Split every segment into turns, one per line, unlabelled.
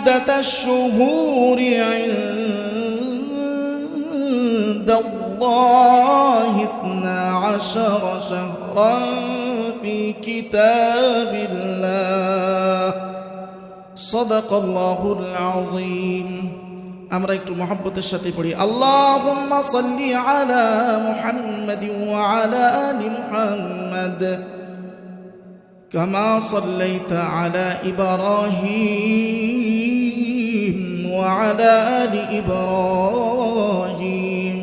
عدة الشهور عند الله 12 شهرا في كتاب الله صدق الله العظيم আমরা একটু মহব্বতের সাথে পড়ি আল্লাহুম্মা সাল্লি আলা মুহাম্মাদিন ওয়া আলা আলি মুহাম্মাদ কামা সাল্লাইতা আলা ইব্রাহিম ওয়া আলা আলি ইব্রাহিম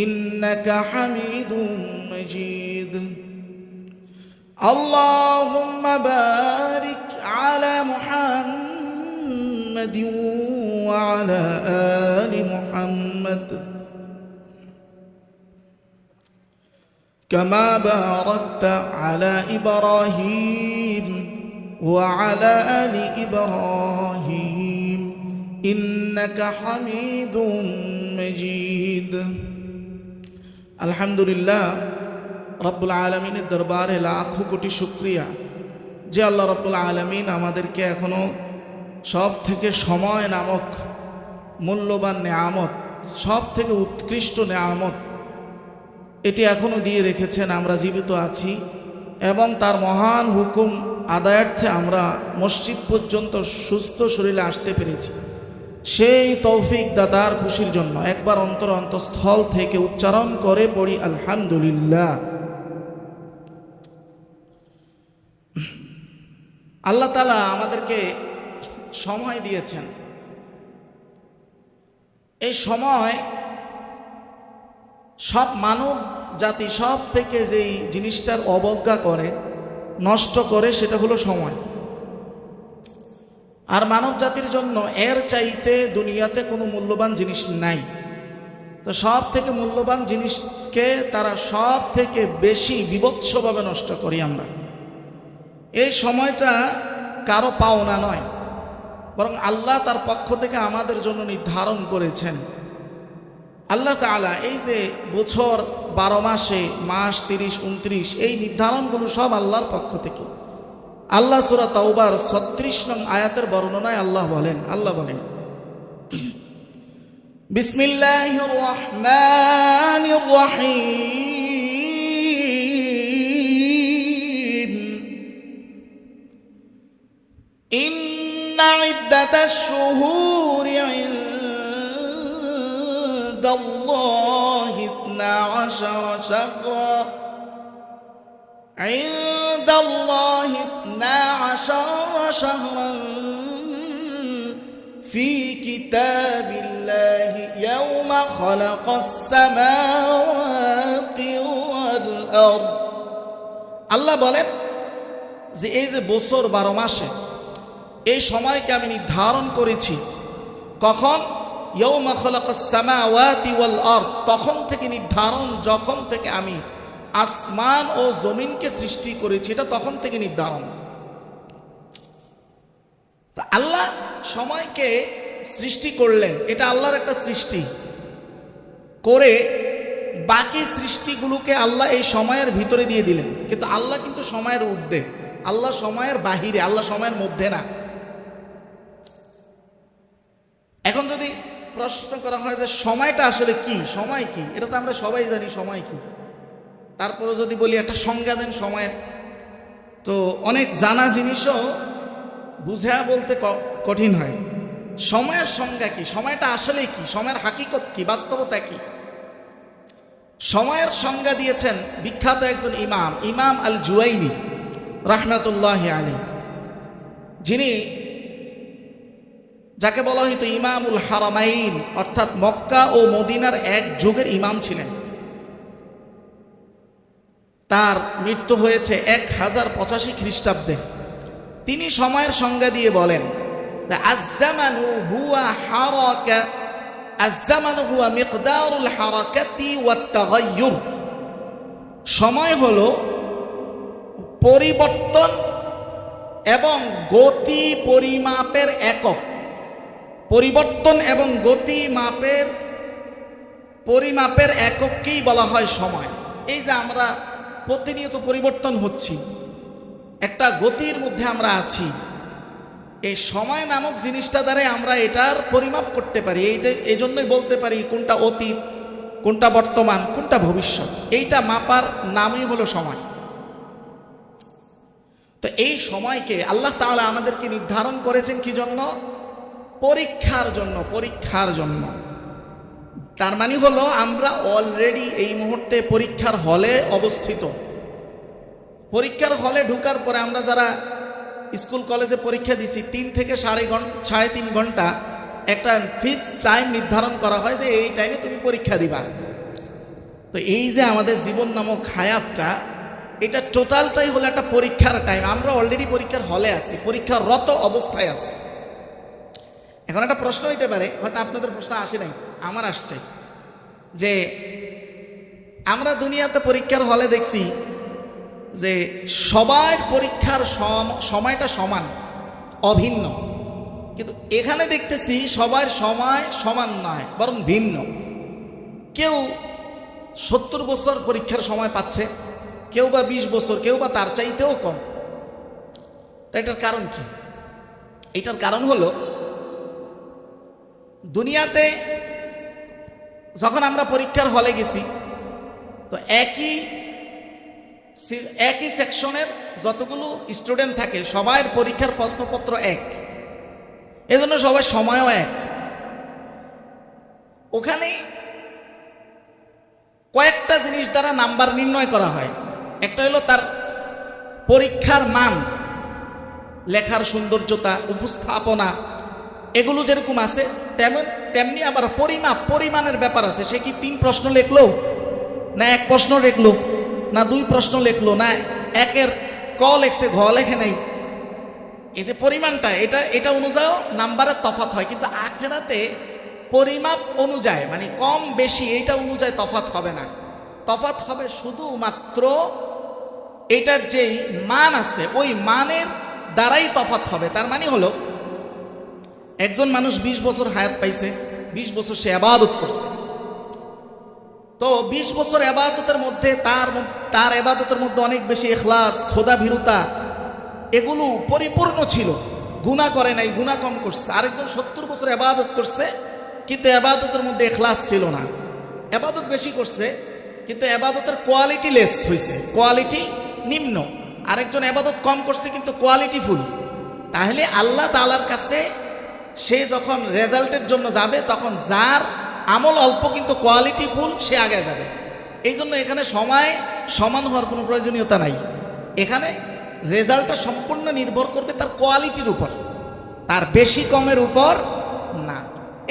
ইন্নাকা হামিদুম মাজিদ আল্লাহুম্মা বারিক আলা মুহাম্মাদিন وعلى آل محمد كما باركت على إبراهيم وعلى آل إبراهيم إنك حميد مجيد الحمد لله رب العالمين দরবারে লাখো কোটি শুকরিয়া যে আল্লাহ রব্বুল আলামিন আমাদেরকে এখনো সব থেকে সময় নামক মূল্যবান নেয়ামত, সব থেকে উৎকৃষ্ট নেয়ামত এটি এখনও দিয়ে রেখেছেন। আমরা জীবিত আছি এবং তার মহান হুকুম আদায়ার্থে আমরা মসজিদ পর্যন্ত সুস্থ শরীরে আসতে পেরেছি। সেই তৌফিক দাতার খুশির জন্য একবার অন্তঃস্থল থেকে উচ্চারণ করে পড়ি আলহামদুলিল্লাহ। আল্লাহ তাআলা আমাদেরকে সময় দিয়েছেন। এই সময় সব মানব জাতি সব থেকে যেই জিনিসটার অবজ্ঞা করে, নষ্ট করে, সেটা হলো সময়। আর মানব জাতির জন্য এর চাইতে দুনিয়াতে কোনো মূল্যবান জিনিস নাই। তো সব থেকে মূল্যবান জিনিসকে তারা সব থেকে বেশি বিভৎসভাবে নষ্ট করি আমরা। এই সময়টা কারো পাওনা নয়, বরং আল্লাহ তার পক্ষ থেকে আমাদের জন্য নির্ধারণ করেছেন। আল্লাহ তাআলা এই যে বছর 12 মাসে মাস 30, 29 এই নির্ধারণগুলো সব আল্লাহর পক্ষ থেকে। আল্লাহ সূরা তাওবার 36 নং আয়াতের বর্ণনায় আল্লাহ বলেন বিসমিল্লাহির রহমানির রহিম إن عدة الشهور عند الله 12 شهرا عند الله 12 شهرا في كتاب الله يوم خلق السماوات والأرض আল্লাহ বলেন যে এই যে বছর 12 মাসে এই সময়কে আমি নির্ধারণ করেছি। কখন? ইয়াউমা খালাকাস সামাওয়াতি ওয়াল আরদ, তখন থেকে নির্ধারণ যখন থেকে আমি আসমান ও জমিনকে সৃষ্টি করেছি, এটা তখন থেকে নির্ধারণ। তা আল্লাহ সময়কে সৃষ্টি করলেন, এটা আল্লাহর একটা সৃষ্টি করে বাকি সৃষ্টিগুলোকে আল্লাহ এই সময়ের ভিতরে দিয়ে দিলেন। কিন্তু আল্লাহ কিন্তু সময়ের ঊর্ধ্বে, আল্লাহ সময়ের বাহিরে, আল্লাহ সময়ের মধ্যে না। এখন যদি প্রশ্ন করা হয় যে সময়টা আসলে কি, সময় কি, এটা তো আমরা সবাই জানি সময় কি। তারপরে যদি বলি একটা সংজ্ঞা দেন সময়ের, তো অনেক জানা জিনিসও বুঝা বলতে কঠিন হয়। সময়ের সংজ্ঞা কি, সময়টা আসলে কি, সময়ের হাকিকত কি, বাস্তবতা কি? সময়ের সংজ্ঞা দিয়েছেন বিখ্যাত একজন ইমাম আল জুওয়াইনি রাহমাতুল্লাহি আলাইহি, যিনি যাকে বলা হইতো ইমামুল হারামাইন, অর্থাৎ মক্কা ও মদিনার এক যুগের ইমাম ছিলেন। তার মৃত্যু হয়েছে 1085 খ্রিস্টাব্দে। তিনি সময়ের সংজ্ঞা দিয়ে বলেন, আয-যামানু হুয়া হারাকা, আয-যামানু হুয়া মিকদারুল হারাকাতি ওয়াত তাগায়্যুর। সময় হলো পরিবর্তন এবং গতি পরিমাপের একক। পরিবর্তন এবং গতি পরিমাপের একককেই বলা হয় সময়। এই যে আমরা প্রতিনিয়ত পরিবর্তন হচ্ছি, একটা গতির মধ্যে আমরা আছি, এই সময় নামক জিনিসটা দ্বারা আমরা এটার পরিমাপ করতে পারি। এই জন্যই বলতে পারি কোনটা অতীত, কোনটা বর্তমান, কোনটা ভবিষ্যৎ। এইটা মাপার নামই হলো সময়। তো এই সময়কে আল্লাহ তাআলা আমাদেরকে নির্ধারণ করেছেন কি জন্য? পরীক্ষার জন্য। পরীক্ষার জন্য তার মানে হলো আমরা অলরেডি এই মুহূর্তে পরীক্ষার হলে অবস্থিত। পরীক্ষার হলে ঢোকার পরে আমরা যারা স্কুল কলেজে পরীক্ষা দিছি 3 থেকে 3.5 ঘন্টা একটা ফিক্সড টাইম নির্ধারণ করা হয় যে এই টাইমে তুমি পরীক্ষা দিবা। তো এই যে আমাদের জীবন নামক হায়াতটা, এটা টোটালটাই হলো একটা পরীক্ষার টাইম। আমরা অলরেডি পরীক্ষার হলে আছি, পরীক্ষারত অবস্থায় আছি। এখন একটা প্রশ্ন হইতে পারে, হয়তো আপনাদের প্রশ্ন আসে নাই, আমার আসছে, যে আমরা দুনিয়াতে পরীক্ষার হলে দেখছি যে সবার পরীক্ষার সময়টা সমান, অভিন্ন, কিন্তু এখানে দেখতেছি সবার সময় সমান নয়, বরং ভিন্ন। কেউ 70 বছর পরীক্ষার সময় পাচ্ছে, কেউ বা 20 বছর, কেউ বা তার চাইতেও কম। তো এটার কারণ কি? এটার কারণ হলো দুনিয়াতে যখন আমরা পরীক্ষার হলে গেছি, তো একই সেকশনের যতগুলো স্টুডেন্ট থাকে সবার পরীক্ষার প্রশ্নপত্র এক, এজন্য সবার সময়ও এক। ওখানে কয়েকটা জিনিস দ্বারা নাম্বার নির্ণয় করা হয়। একটা হলো তার পরীক্ষার মান, লেখার সৌন্দর্যতা, উপস্থাপনা, এগুলো যেরকম আছে তেমনি আবার পরিমাণের ব্যাপার আছে। সে কি 3 প্রশ্ন লিখলো, না 1 প্রশ্ন লিখলো, না 2 প্রশ্ন লিখলো, না 1-এর ক লেখছে, ঘ লেখে নাই। এই যে পরিমাণটা, এটা অনুযায়ী নাম্বারের তফাৎ হয়। কিন্তু আখিরাতে পরিমাপ অনুযায়ী, মানে কম বেশি, এইটা অনুযায়ী তফাৎ হবে না। তফাৎ হবে শুধুমাত্র এটার যেই মান আছে ওই মানের দ্বারাই তফাৎ হবে। তার মানে হলো একজন মানুষ 20 বছর হায়াত পাইছে, 20 বছর সে ইবাদত করছে। তো 20 বছর ইবাদতের মধ্যে তার ইবাদতের মধ্যে অনেক বেশি ইখলাস, খোদা ভীরুতা, এগুলো পরিপূর্ণ ছিল। গুনাহ করে নাই, গুনাহ কম করছে। আরেকজন 70 বছর ইবাদত করছে, কিন্তু ইবাদতের মধ্যে ইখলাস ছিল না। ইবাদত বেশি করছে, কিন্তু ইবাদতের কোয়ালিটি লেস হয়েছে, কোয়ালিটি নিম্ন। আরেকজন ইবাদত কম করছে, কিন্তু কোয়ালিটি ফুল। তাহলে আল্লাহ তাআলার কাছে সে যখন রেজাল্টের জন্য যাবে, তখন যার আমল অল্প কিন্তু কোয়ালিটি ফুল, সে আগে যাবে। এই জন্য এখানে সময় সমান হওয়ার কোনো প্রয়োজনীয়তা নাই। এখানে রেজাল্টটা সম্পূর্ণ নির্ভর করবে তার কোয়ালিটির উপর, তার বেশি কমের উপর না।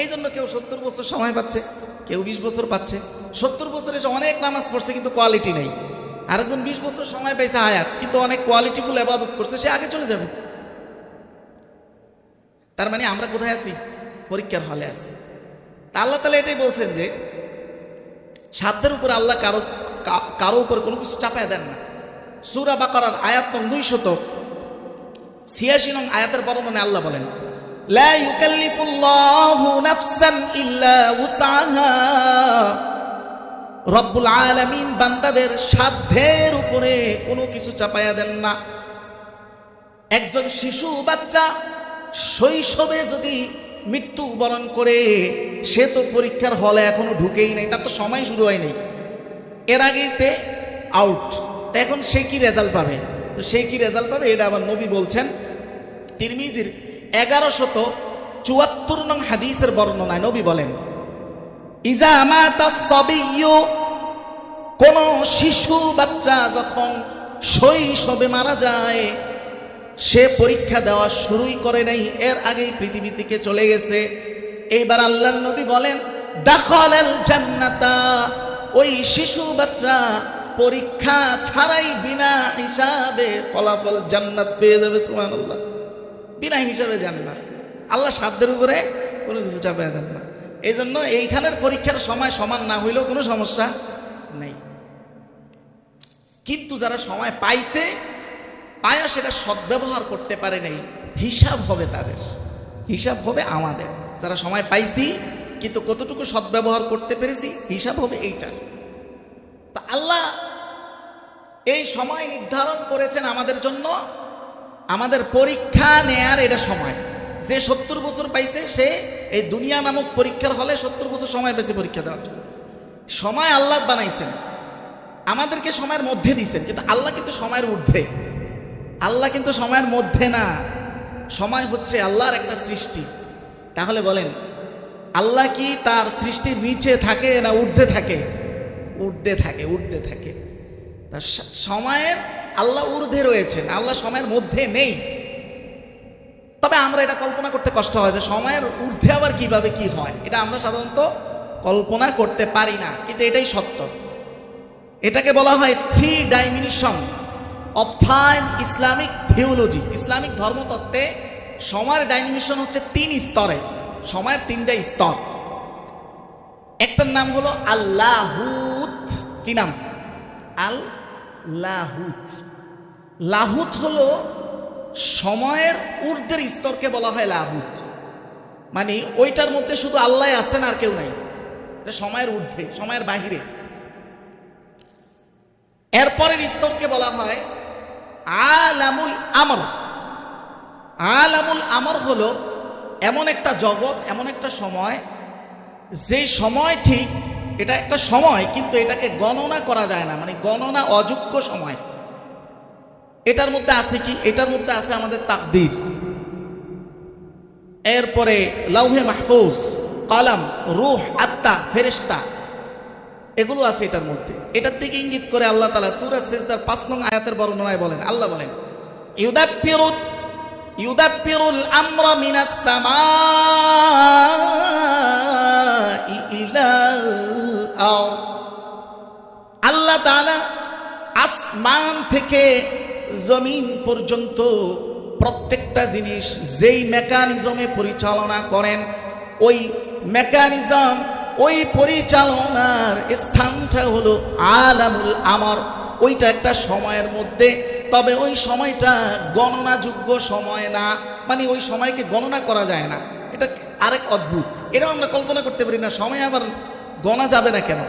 এই জন্য কেউ 70 বছর সময় পাচ্ছে, কেউ 20 বছর পাচ্ছে। 70 বছরে সে অনেক নামাজ পড়ছে, কিন্তু কোয়ালিটি নেই। আরেকজন 20 বছর সময় পাইছে হায়াত, কিন্তু অনেক কোয়ালিটিফুল ইবাদত করছে, সে আগে চলে যাবে। তার মানে আমরা কোথায় আছি? পরীক্ষার হলে আছি। তা আল্লাহ তাআলা এটাই বলছেন যে সাধ্যের উপর আল্লাহ কারো উপর কোনো কিছু চাপায় দেন না। সূরা বাকারার আয়াত নং 286 নং আয়াতের বর্ণনায় আল্লাহ বলেন, লা ইউকাল্লিফুল্লাহু নাফসান ইল্লা উসআহা। রব্বুল আলামিন বান্দাদের সাধ্যের উপরে কোনো কিছু চাপায়া দেন না। একজন শিশু বাচ্চা শৈশবে যদি মৃত্যুবরণ করে, সে তো পরীক্ষার হলে এখনো ঢুকেই নাই, তার তো সময় শুরু হয় নাই, এর আগেইতে আউট। এখন সে কি রেজাল্ট পাবে? তো সে কি রেজাল্ট পাবে এটা আবার নবী বলছেন তিরমিজির 1174 নং হাদিসের বর্ণনায় নবী বলেন, ইজা মাতাস সাবিয়্যু, কোন শিশু বাচ্চা যখন শৈশবে মারা যায়, সে পরীক্ষা দেওয়া শুরুই করে নাই, এর আগেই পৃথিবী থেকে চলে গেছে। এইবার আল্লাহর নবী বলেন, দাখালাল জান্নাতা, ওই শিশু বাচ্চা পরীক্ষা ছাড়াই বিনা হিসাবে ফলাফল জান্নাত পেয়ে যাবে। সুবহানাল্লাহ, বিনা হিসাবে জান্নাত। আল্লাহ সাধ্যের উপরে কোনো কিছু চাপিয়ে দেন না। এই জন্য এইখানের পরীক্ষার সময় সমান না হইলেও কোনো সমস্যা নেই। কিন্তু যারা সময় পাইছে, পায়া সেটা সদ্ব্যবহার করতে পারে নাই, হিসাব হবে তাদের, হিসাব হবে আমাদের। যারা সময় পাইছি কিন্তু কতটুকু সদ্ব্যবহার করতে পেরেছি, হিসাব হবে এইটা। তা আল্লাহ এই সময় নির্ধারণ করেছেন আমাদের জন্য, আমাদের পরীক্ষা নেয়ার এটা সময়। যে 70 বছর পাইছে সে এই দুনিয়া নামক পরীক্ষার হলে 70 বছর সময় পেয়েছে পরীক্ষা দেওয়ার জন্য। সময় আল্লাহ বানাইছেন, আমাদেরকে সময়ের মধ্যে দিয়েছেন, কিন্তু আল্লাহ কিন্তু সময়ের ঊর্ধ্বে। আল্লাহ কিন্তু সময়ের মধ্যে না, সময় হচ্ছে আল্লাহর একটা সৃষ্টি। তাহলে বলেন আল্লাহ কি তার সৃষ্টির নিচে থাকে না ঊর্ধ্বে থাকে? ঊর্ধ্বে থাকে, ঊর্ধ্বে থাকে। সময়ের আল্লাহ ঊর্ধ্বে রয়েছেন, আল্লাহ সময়ের মধ্যে নেই। তবে আমরা এটা কল্পনা করতে কষ্ট হয় যে সময়ের ঊর্ধ্বে আবার কিভাবে কি হয়, এটা আমরা সাধারণত কল্পনা করতে পারি না, কিন্তু এটাই সত্য। এটাকে বলা হয় 3 dimension of time Islamic theology. Islamic ধর্মতত্ত্বে সময়ের ডাইমেনশন হচ্ছে 3 স্তরে, সময়ের 3টা স্তর। একটার নাম হলো আল্লাহুত। কি নাম? আল লাহুত। লাহুত হলো সময়ের ঊর্ধ্বের স্তরকে বলা হয় লাহুত, মানে ওইটার মধ্যে শুধু আল্লাহ আছেন আর কেউ নাই, এটা সময়ের ঊর্ধ্বে, সময়ের বাহিরে। এরপরের স্তরকে বলা হয় আলামুল আমর। আলামুল আমর হলো এমন একটা জগৎ, এমন একটা সময়, যে সময় ঠিক এটা একটা সময় কিন্তু এটাকে গণনা করা যায় না, মানে গণনা অযোগ্য সময়। এটার মধ্যে আছে কি? এটার মধ্যে আছে আমাদের তাকদীর, এরপরে লাউহে মাহফুজ, কলম, রূহ, আত্মা, ফেরেশতা, এগুলো আছে এটার মধ্যে। এটার দিকে ইঙ্গিত করে আল্লাহ তাআলা সূরা সিজদার 5 নং আয়াতের বর্ণনায় বলেন, আল্লাহ বলেন ইউদাব্বিরুল আমরা মিনাস সামাই ইলাল আরদ। আল্লাহ তাআলা আসমান থেকে জমিন পর্যন্ত প্রত্যেকটা জিনিস যেই মেকানিজমে পরিচালনা করেন, ওই মেকানিজম, ওই পরিচালনার স্থানটা হলো আলামুল আমর। ওইটা একটা সময়ের মধ্যে, তবে ওই সময়টা গণনাযোগ্য সময় না, মানে ওই সময়কে গণনা করা যায় না। এটা আরেক অদ্ভুত, এটাও আমরা কল্পনা করতে পারি না, সময় আবার গণা যাবে না কেন?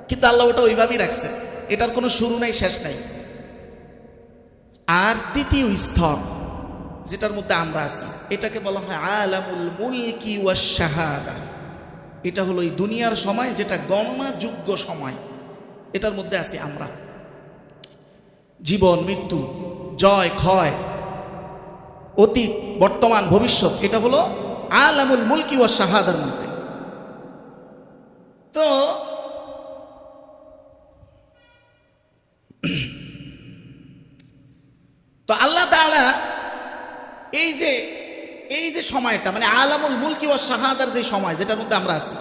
কিন্তু আল্লাহ ওটা ওইভাবেই রাখছে, এটার কোনো শুরু নাই, শেষ নাই। আর দ্বিতীয় স্তর যেটার মধ্যে আমরা আছি, এটাকে বলা হয় আলামুল মুলকি ওয়াশ শাহাদা। এটা হলো এই দুনিয়ার সময়, যেটা গণনাযোগ্য সময়, এটার মধ্যে আছি আমরা। জীবন, মৃত্যু, জয় ক্ষয়, অতীত, বর্তমান, ভবিষ্যৎ, এটা হলো আলামুল মুলকি ওয়াশ শাহাদার মধ্যে। তো আল্লাহ তাআলা এই যে সময়টা, মানে আলামুল মুলকি ওয়াশ শাহাদার যে সময়, যেটার মধ্যে আমরা আছি,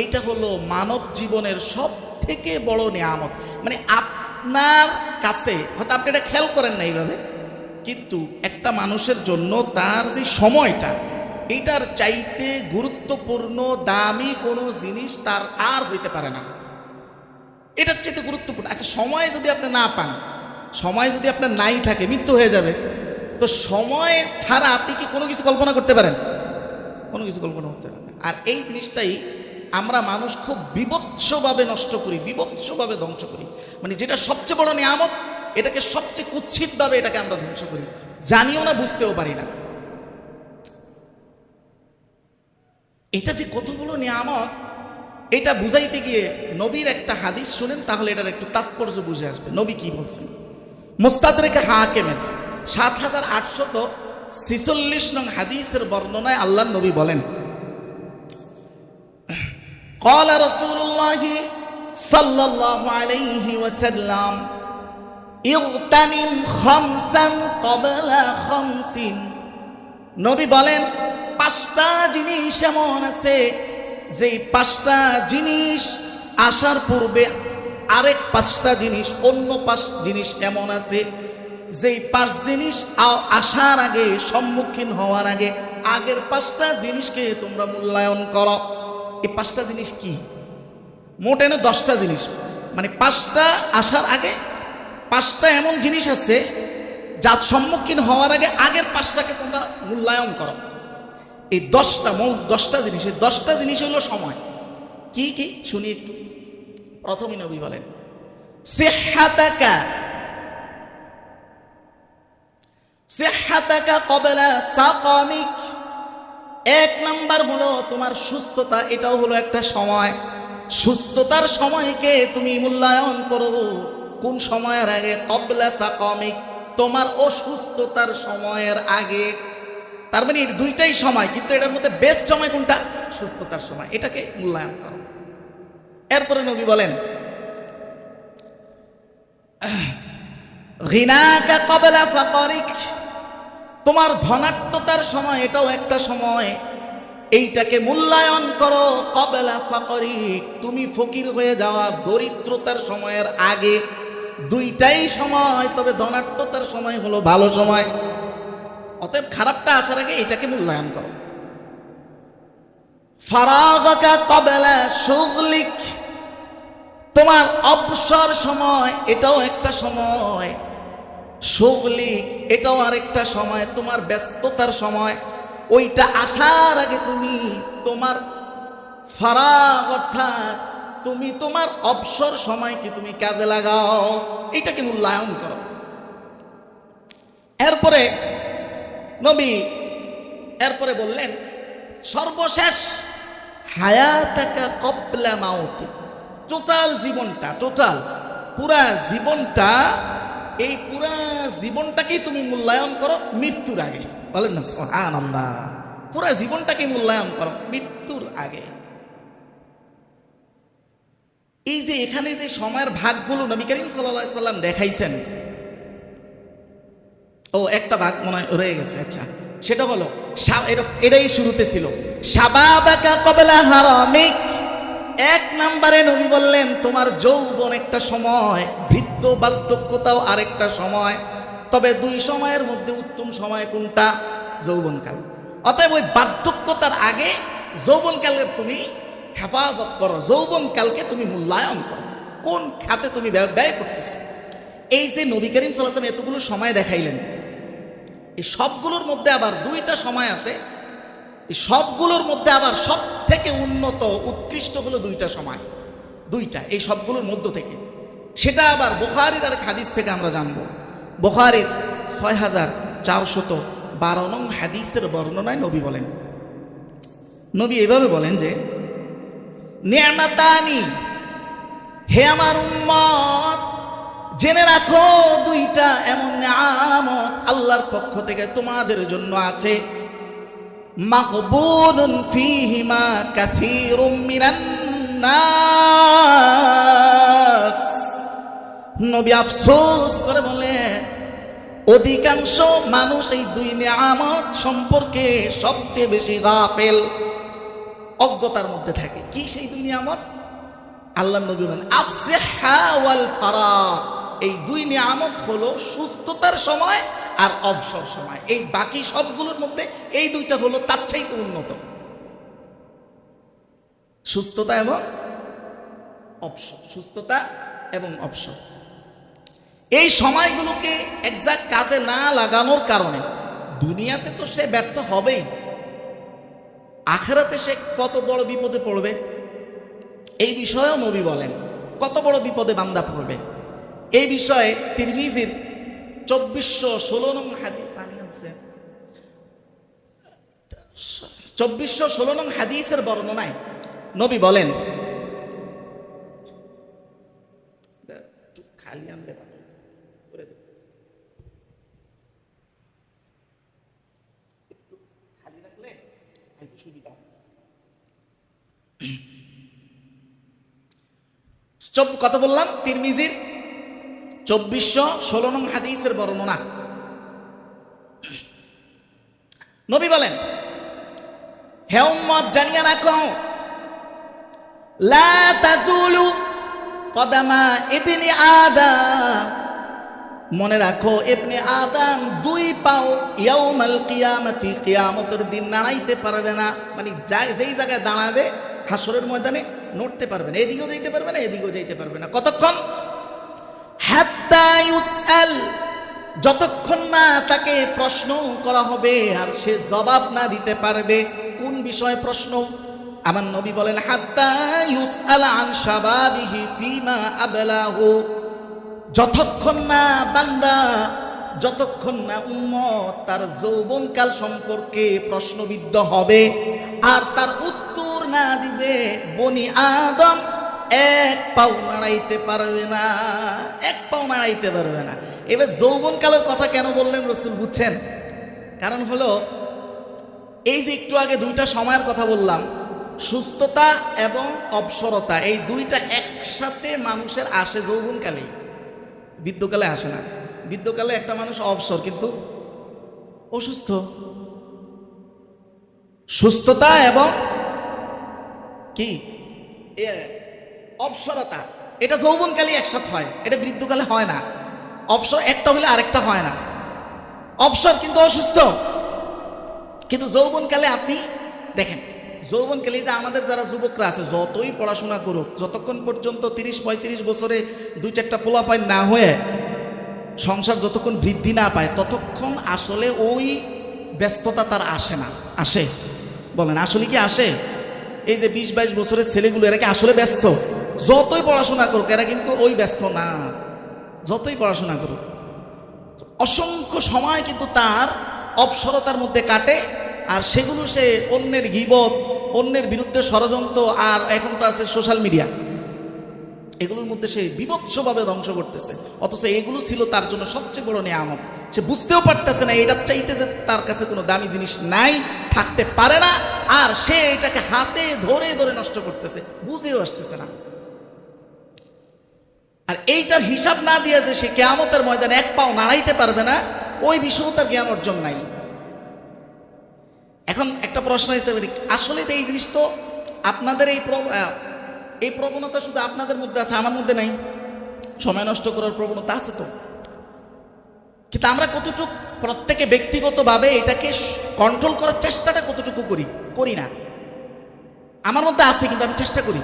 এইটা হলো মানব জীবনের সব থেকে বড় নিয়ামত। মানে আপনার কাছে হয়তো আপনি এটা খেয়াল করেন না এইভাবে, কিন্তু একটা মানুষের জন্য তার যে সময়টা, এইটার চাইতে গুরুত্বপূর্ণ দামি কোনো জিনিস তার আর হইতে পারে না। এটার চাইতে গুরুত্বপূর্ণ। আচ্ছা, সময় যদি আপনি না পান, সময় যদি আপনার নাই থাকে, মৃত্যু হয়ে যাবে, তো সময় ছাড়া আপনি কি কোনো কিছু কল্পনা করতে পারেন? কোনো কিছু কল্পনা করতে পারেন না। আর এই জিনিসটাই আমরা মানুষ খুব বিভৎসভাবে নষ্ট করি, বিভৎসভাবে ধ্বংস করি। মানে যেটা সবচেয়ে বড় নিয়ামত, এটাকে সবচেয়ে কুৎসিতভাবে এটাকে আমরা ধ্বংস করি, জানিও না, বুঝতেও পারি না। এটা যে কত বড় নিয়ামত, এটা বুঝাইতে গিয়ে নবীর একটা হাদিস শুনেন, তাহলে এটার একটু তাৎপর্য বুঝে আসবে। নবী কি বলছেন? মুস্তাদরেক হাকিমের 7846 নং হাদিসের বর্ণনায় আল্লাহর নবী বলেন, قال رسول الله صلى الله عليه وسلم اغتنم خمسا قبل خمس। নবী বলেন 5টা জিনিস এমন আছে, যেই 5টা জিনিস আসার পূর্বে আরেক 5টা জিনিস, অন্য 5 জিনিস এমন আছে, যেই 5 জিনিস আসার আগে, সম্মুখীন হওয়ার আগে, আগের 5টা জিনিসকে তোমরা মূল্যায়ন করো। এই 5টা জিনিস কি? মোট এনে 10টা জিনিস, মানে 5টা আসার আগে 5টা এমন জিনিস আছে যার সম্মুখীন হওয়ার আগে আগের 5টাকে তোমরা মূল্যায়ন করো। এই 10টা, মোট 10টা জিনিস, এই 10টা জিনিস হলো সময়। কি কি শুনি একটু। প্রথমে নবী বলেন সিহহাতাকা ক্বাবলা সাকামিক। এক নাম্বার হলো তোমার সুস্থতা, এটাও হলো একটা সময়। সুস্থতার সময়কে তুমি মূল্যায়ন করো। কোন সময়ের আগে? ক্বাবলা সাকামিক, তোমার অসুস্থতার সময়ের আগে। তার মানে এই দুইটাই সময়, কিন্তু এটার মধ্যে বেস্ট সময় কোনটা? সুস্থতার সময়, এটাকে মূল্যায়ন করো। এরপরে নবী বলেন গিনাকা ক্বাবলা ফাকরিক, তোমার ধনাঢ্যতার সময়, এটাও একটা সময়, এইটাকে মূল্যায়ন করো। ক্বাবলা ফাকরিক, তুমি ফকির হয়ে যাওয়া দরিদ্রতার সময়ের আগে। দুইটাই সময়, তবে ধনাঢ্যতার সময় হলো ভালো সময়। অতএব খারাপটা আসার আগে এটাকে মূল্যায়ন করো। ফারাগাকা ক্বাবলা শুগলিক, তোমার অবসর সময়, এটাও একটা সময়। শুগলিক, এটাও আরেকটা সময়, তোমার ব্যস্ততার সময়। ওইটা আসার আগে তুমি তোমার ফারাগ, অর্থাৎ তুমি তোমার অবসর সময়কে তুমি কাজে লাগাও, এটাকে মূল্যায়ন করো। এরপরে নবী এরপরে বললেন সর্বশেষ হায়াতাকা ক্বাবলা মাউতিক, টোটাল জীবনটা, টোটাল পুরা জীবনটা, এই পুরা জীবনটাকেই তুমি মূল্যায়ন করো মৃত্যুর আগে। বলেন না সুবহানাল্লাহ, পুরা জীবনটাকে মূল্যায়ন করো মৃত্যুর আগে। এই যে এখানে যে সময়ের ভাগগুলো নবী করিম সাল্লাল্লাহু আলাইহি সাল্লাম দেখাইছেন, ও একটা ভাগ মনে হয় রয়ে গেছে। আচ্ছা, সেটা হলো এটাই শুরুতে ছিল, শাবাবাকা ক্বাবলা হারামিক। এক নম্বরে নবী বললেন তোমার যৌবন একটা সময়, বৃদ্ধ বার্ধক্যতাও আরেকটা সময়। তবে দুই সময়ের মধ্যে উত্তম সময় কোনটা? যৌবনকাল। অতএব ওই বার্ধক্যতার আগে যৌবনকালের তুমি হেফাজত করো, যৌবনকালকে তুমি মূল্যায়ন করো, কোন খাতে তুমি ব্যয় করতেছো। এই যে নবী করিম সাল্লাল্লাহু আলাইহি ওয়াসাল্লাম এতগুলো সময় দেখাইলেন, এই সবগুলোর মধ্যে আবার দুইটা সময় আছে, এই সবগুলোর মধ্যে আবার সব থেকে উন্নত উৎকৃষ্ট হলো দুইটা সময়, দুইটা এই সবগুলোর মধ্য থেকে। সেটা আবার বুখারীর আরেক হাদিস থেকে আমরা জানবো। বুখারীর 6412 নং হাদিসের বর্ণনায় নবী বলেন, নবী এভাবে বলেন যে নি'মাতানি, হে আমার উম্মত জেনে রাখো দুইটা এমন নিয়ামত আল্লাহর পক্ষ থেকে তোমাদের জন্য আছে, মাকবুলুন ফীহিমা কাসীরুম মিনান নাস। নবী আফসোস করে বলে অধিকাংশ মানুষ এই দুই নিয়ামত সম্পর্কে সবচেয়ে বেশি গাফেল, অজ্ঞতার মধ্যে থাকে। কি সেই দুই নিয়ামত? আল্লাহ নবী বলেন আসসিহা ওয়াল ফারাগ, এই দুই নিয়ামত হলো সুস্থতার সময় আর অবসর সময়। এই বাকি সবগুলোর মধ্যে এই দুইটা হলো তার চাইতে উন্নত, সুস্থতা এবং অবসর, সুস্থতা এবং অবসর। এই সময়গুলোকে এক্সাক্ট কাজে না লাগানোর কারণে দুনিয়াতে তো সে ব্যর্থ হবেই, আখিরাতে সে কত বড় বিপদে পড়বে এই বিষয়েও নবী বলেন। কত বড় বিপদে বান্দা পড়বে এই বিষয়ে তিরমিজির 2416 নং হাদিস, 2416 নং হাদিসের বর্ণনায় নবী বলেন, খালি আনলে খালি রাখলে সুবিধা। 24 কত বললাম? তিরমিজির 2416 নং হাদিসের বর্ণনা। নবী বলেন হে উম্মত জানিয়ে রাখো লা তাজুলু কদামা ইবনি আদম, মনে রাখো ইবনে আদম দুই পাও ইয়াউমাল কিয়ামতি, কিয়ামতের দিন নাড়াইতে পারবে না। মানে যেই জায়গায় দাঁড়াবে হাসরের ময়দানে নড়তে পারবে না, এদিকেও যাইতে পারবে না এদিকেও যাইতে পারবে না। কতক্ষণ? হাত্তা ইউসআল, যতক্ষণ না তাকে প্রশ্ন করা হবে আর সে জবাব না দিতে পারবে। কোন বিষয়ে প্রশ্ন? আমার নবী বলেন হাত্তা ইউসআল আন শাবাবিহি ফিমা আবলাহু, যতক্ষণ না বান্দা যতক্ষণ না উম্মত তার যৌবনকাল সম্পর্কে প্রশ্নবিদ্ধ হবে আর তার উত্তর না দিবে, বনি আদম এক পাও নাড়াইতে পারবে না, এক পাও নাড়াইতে পারবে না। এবার যৌবনকালের কথা কেন বললেন রাসূল বুঝছেন? কারণ হলো এই যে একটু আগে দুইটা সময়ের কথা বললাম, সুস্থতা এবং অবসরতা, এই দুইটা একসাথে মানুষের আসে যৌবনকালে, বৃদ্ধকালে আসে না। বৃদ্ধকালে একটা মানুষ অবসর কিন্তু অসুস্থ। সুস্থতা এবং কি অবসরতা, এটা যৌবনকালে একসাথে হয়, এটা বৃদ্ধকালে হয় না। অবসর একটা হলে আরেকটা হয় না। অবসর কিন্তু অসুস্থ, কিন্তু যৌবনকালে আপনি দেখেন, যৌবনকালে যে আমাদের যারা যুবকরা আছে যতই পড়াশোনা করুক, যতক্ষণ পর্যন্ত 30-35 বছরে 2-4টা পোলাপাইন না হয়ে সংসার যতক্ষণ বৃদ্ধি না পায়, ততক্ষণ আসলে ওই ব্যস্ততা তার আসে না। আসে? বলেন আসলে কি আসে? এই যে 20-22 বছরের ছেলেগুলো, এরা কি আসলে ব্যস্ত? যতই পড়াশোনা করুক এরা কিন্তু ওই ব্যস্ত না, যতই পড়াশোনা করুক। অসংখ্য সময় কিন্তু তার অবসরতার মধ্যে কাটে, আর সেগুলো সে অন্যের গীবত, অন্যের বিরুদ্ধে ষড়যন্ত্র, আর এখন তো আছে সোশ্যাল মিডিয়া, এগুলোর মধ্যে সে বিভৎসভাবে ধ্বংস করতেছে। অথচ এগুলো ছিল তার জন্য সবচেয়ে বড় নিয়ামত। সে বুঝতেও পারতেছে না, এটার চাইতে যে তার কাছে কোনো দামি জিনিস নাই, থাকতে পারে না, আর সে এটাকে হাতে ধরে ধরে নষ্ট করতেছে, বুঝেও আসতেছে না। আর এইটার হিসাব না দিয়ে যে সে কিয়ামতের ময়দানে এক পাও নাড়াইতে পারবে না, ওই বিষয়েও তার জ্ঞান অর্জন নাই। এখন একটা প্রশ্ন আসতে পারে, আসলে তো এই জিনিস তো আপনাদের এই প্রবণতা শুধু আপনাদের মধ্যে আছে, আমার মধ্যে নাই। সময় নষ্ট করার প্রবণতা আছে তো, কিন্তু আমরা কতটুকু প্রত্যেকে ব্যক্তিগতভাবে এটাকে কন্ট্রোল করার চেষ্টাটা কতটুকু করি না। আমার মধ্যে আছে, কিন্তু আমি চেষ্টা করি,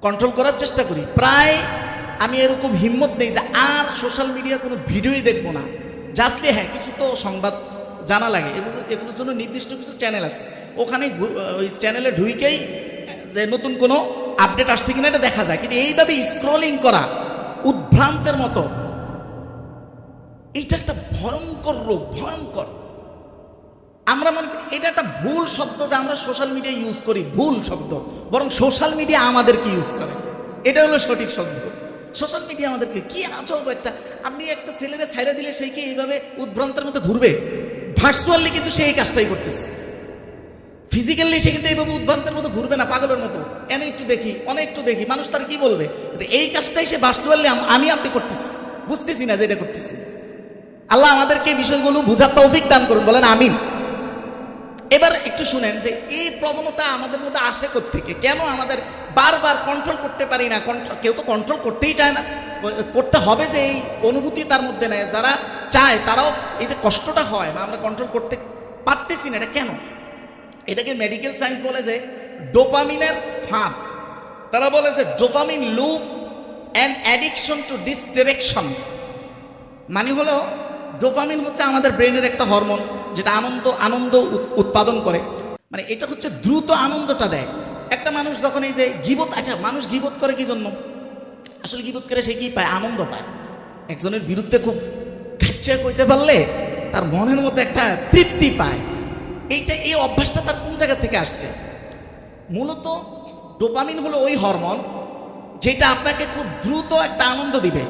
কন্ট্রোল করার চেষ্টা করি। প্রায় আমি এরকম হিম্মত নেই যে আর সোশ্যাল মিডিয়া কোনো ভিডিওই দেখবো না। জাস্টলি হ্যাঁ, কিছু তো সংবাদ জানা লাগে, এগুলোর জন্য নির্দিষ্ট কিছু চ্যানেল আছে, ওখানে ওই চ্যানেলে ঢুকেই যে নতুন কোনো আপডেট আসছে কিনা এটা দেখা যায়। কিন্তু এইভাবে স্ক্রলিং করা উদ্ভ্রান্তের মতো, এইটা একটা ভয়ঙ্কর রোগ, ভয়ঙ্কর। আমরা মনে করি এটা একটা ভুল শব্দ যে আমরা সোশ্যাল মিডিয়া ইউজ করি, ভুল শব্দ। বরং সোশ্যাল মিডিয়া আমাদেরকে ইউজ করে, এটা হলো সঠিক শব্দ। সোশ্যাল মিডিয়া আমাদেরকে কি আজব একটা, আপনি একটা ছেলেরে ছাইরা দিলে সেই কি এইভাবে উদ্ভ্রান্তের মতো ঘুরবে? ভার্চুয়ালি কিন্তু সে এই কাজটাই করতেছে, ফিজিক্যালি সে কিন্তু এইভাবে উদ্ভ্রান্তের মতো ঘুরবে না, পাগলের মতো এনে একটু দেখি, অনেক একটু দেখি, মানুষ তার কি বলবে? এই কাজটাই সে ভার্চুয়ালি আপনি করতেছি, বুঝতেছি না যে এটা করতেছি। আল্লাহ আমাদেরকে এই বিষয়গুলো বুঝার তৌফিক দান করুন, বলেন আমিন। এবার একটু শুনেন যে এই প্রবণতা আমাদের মধ্যে আসে কোত্থেকে, কেন আমাদের বারবার কন্ট্রোল করতে পারি না? কেউ তো কন্ট্রোল করতেই চায় না, করতে হবে যে এই অনুভূতি তার মধ্যে নেয়। যারা চায় তারাও এই যে কষ্টটা হয়, আমরা কন্ট্রোল করতে পারতেছি না, এটা কেন? এটাকে মেডিকেল সায়েন্স বলে যে ডোপামিনের ফাঁদ। তারা বলে যে dopamine loop and addiction to misdirection. মানে হলো ডোপামিন হচ্ছে আমাদের ব্রেনের একটা হরমোন, যেটা আনন্দ উৎপাদন করে। মানে এটা হচ্ছে দ্রুত আনন্দটা দেয়। একটা মানুষ যখন এই যে গীবত, আচ্ছা মানুষ গীবত করে কি জন্য? আসলে গীবত করে সে কি পায়? আনন্দ পায়। একজনের বিরুদ্ধে খুব খাচ্ছে কইতে পারলে তার মনের মধ্যে একটা তৃপ্তি পায়। এই অভ্যাসটা তার কোন জায়গা থেকে আসছে? মূলত ডোপামিন হলো ওই হরমোন যেটা আপনাকে খুব দ্রুত একটা আনন্দ দিবে।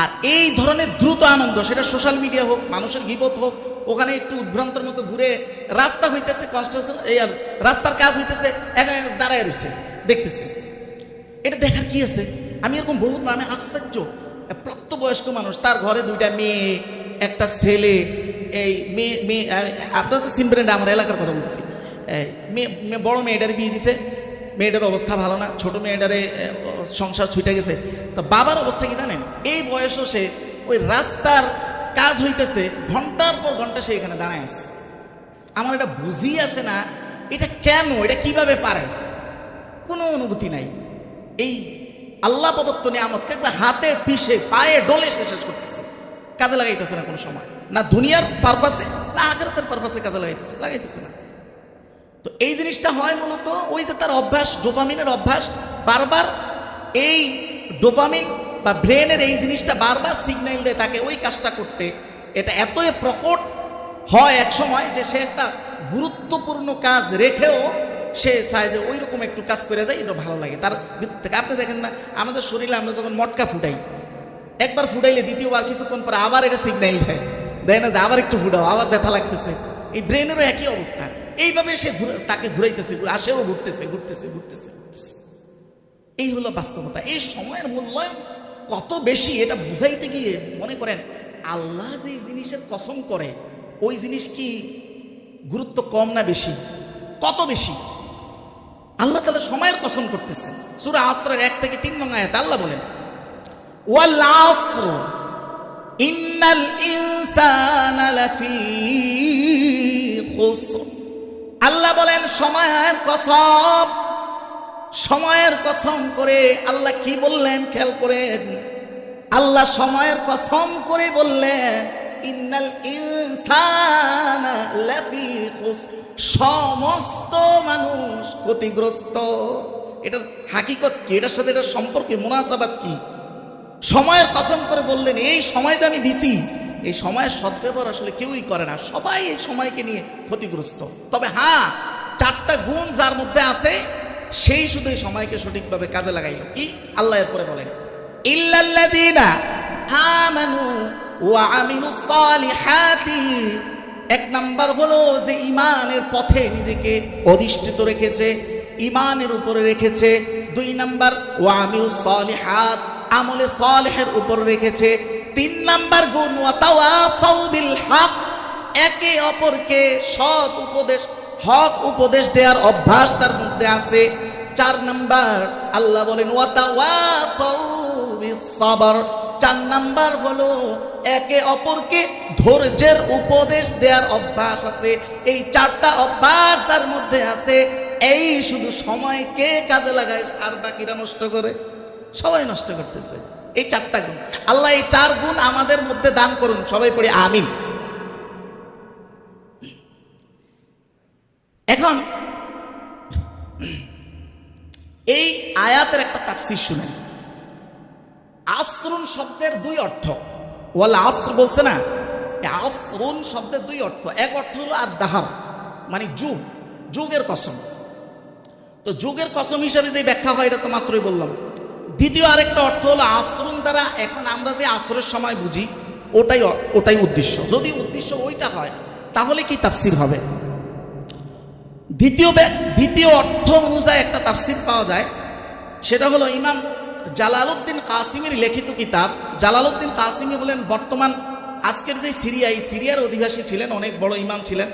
আর এই ধরনের দ্রুত আনন্দ, সেটা সোশ্যাল মিডিয়া হোক, মানুষের গীবত হোক, ওখানে একটু উদ্ভ্রান্তের মতো ঘুরে রাস্তা হইতেছে, কনস্ট্রাকশন এই আর রাস্তার কাজ হইতেছে, দাঁড়ায় রয়েছে দেখতেছে, এটা দেখার কি আছে? আমি এরকম বহুত মানে আশ্চর্য, প্রাপ্তবয়স্ক মানুষ, তার ঘরে 2টা মেয়ে, একটা ছেলে। এই মেয়ে আপনারা তো চিনবেন, আমার এলাকার কথা বলতেছি। বড় মেয়েটারে বিয়ে দিছে, মেয়েটার অবস্থা ভালো না, ছোট মেয়েটারে সংসার ছুটে গেছে। তো বাবার অবস্থা কি জানেন? এই বয়সও সে ওই রাস্তার কাজ হইতেছে, ঘন্টার পর ঘন্টা সে এখানে দাঁড়ায় আছে। আমার এটা বুঝিয়ে আসে না, এটা কেন, এটা কিভাবে পারে? কোনো অনুভূতি নাই। এই আল্লাহ প্রদত্ত নিয়ামতকে একবার হাতে পিষে পায়ে ডলে শেষ করতেছে, কাজে লাগাইতেছে না কোনো সময়, না দুনিয়ার পারপাসে না আখিরাতের পারপাসে কাজে লাগাইতেছে না। তো এই জিনিসটা হয় মূলত ওই যে তার অভ্যাস, ডোপামিনের অভ্যাস। বারবার এই ডোপামিন বা ব্রেনের এই জিনিসটা বারবার সিগন্যাল দেয় তাকে ওই কাজটা করতে, এটা এতই প্রকট হয় এক সময় যে সে একটা গুরুত্বপূর্ণ কাজ রেখেও সে চায় যে ওই রকম একটু কাজ করে যায়, এটা ভালো লাগে তার ভিতর থেকে। আপনি দেখেন না আমাদের শরীরে আমরা যখন মটকা ফুটাই, একবার ফুটাইলে দ্বিতীয়বার কিছুক্ষণ পরে আবার এটা সিগন্যাল দেয় না যে আবার একটু ফুটাও, আবার ব্যথা লাগতেছে। এই ব্রেনেরও একই অবস্থা, এইভাবে সে তাকে ঘুরাইতেছে, আসেও ঘুরতেছে ঘুরতেছে ঘুরতেছে ঘুরতেছে। এই হলো বাস্তবতা। এই সময়ের মূল্যায়ন কত বেশি এটা বুঝাইতে গিয়ে মনে করেন আল্লাহ যে জিনিসের কসম করে ওই জিনিস কি গুরুত্ব কম না বেশি? কত বেশি! আল্লাহ তাআলা সময়ের কসম করতেছেন। সূরা আসরের 1 থেকে 3 নং আয়াতে আল্লাহ বলেন, ওয়াল আসর ইন্নাল ইনসানা লাফি খুসর। আল্লাহ বলেন সময়ের কসম, সময়ের কসম করে আল্লাহ কি বললেন খেয়াল করেন। আল্লাহ সময়ের কসম করে বললেন ইন্নাল ইনসানা লাফি খুসর, সমস্ত মানুষ ক্ষতিগ্রস্ত। এটার হাকিকত কি? এটার সাথে এটার সম্পর্কে মুনাসাবাত কি? সময়ের কসম করে বললেন এই সময় যে আমি দিছি, এই সময়ের সদ্ব্যবহার আসলে কেউই করে না, সবাই এই সময়কে নিয়ে ক্ষতিগ্রস্ত। তবে হ্যাঁ, 4টা গুণ যার মধ্যে আছে সেই শুধু এই সময়কে সঠিকভাবে কাজে লাগাইল। কি? আল্লাহ এরপরে বলেন ইল্লাল্লাযীনা আমানু ওয়া আমিলুস সালিহাতি। 1 নাম্বার হলো যে ঈমানের পথে নিজেকে অধিষ্ঠিত রেখেছে, ঈমানের উপরে রেখেছে। 2 নাম্বার ওয়া আমিলুস সালিহাত, আমলে সালেহের উপর রেখেছে। 3 নাম্বার গুণ ওয়া তাওয়াসাউ বিল হক, একে অপরকে সৎ উপদেশ, হক উপদেশ দেওয়ার অভ্যাস তার মধ্যে আছে। 4 নাম্বার আল্লাহ বলেন ওয়া তাওয়াসাউ বিস সাবর, 4 নাম্বার হলো একে অপরকে ধৈর্যের উপদেশ দেওয়ার অভ্যাস আছে। এই 4টা অভ্যাস তার মধ্যে আছে। এই শুধু সময়কে কাজে লাগায় আর বাকিরা নষ্ট করে, সবাই নষ্ট করতেছে। এই 4টা গুণ আল্লাহ এই 4 গুণ আমাদের মধ্যে দান করুন। সবাই পড়ি আমিন। এখন এই আয়াতের একটা তাফসীর শুনেন। আসরুন শব্দের 2 অর্থ। ওয়াল আসর বলছে না, আসরুন শব্দের 2 অর্থ। এক অর্থ হলো আদ-দাহার, মানে যুগ, যুগের কসম। তো যুগের কসম হিসাবে যে ব্যাখ্যা হয় এটা তো মাত্রই বললাম। দ্বিতীয় আরেকটা অর্থ হলো আসরুন দ্বারা এখন আমরা যে আসরের সময় বুঝি ওটাই উদ্দেশ্য। যদি উদ্দেশ্য ওইটা হয় তাহলে কি তাফসীর হবে? দ্বিতীয় অর্থ অনুযায়ী একটা তাফসীর পাওয়া যায়, সেটা হলো ইমাম জালালউদ্দিন কাসিমের লিখিত কিতাব। জালালউদ্দিন কাসিমি হলেন বর্তমান আজকের যে সিরিয়া, এই সিরিয়ার অধিবাসী ছিলেন, অনেক বড় ইমাম ছিলেন।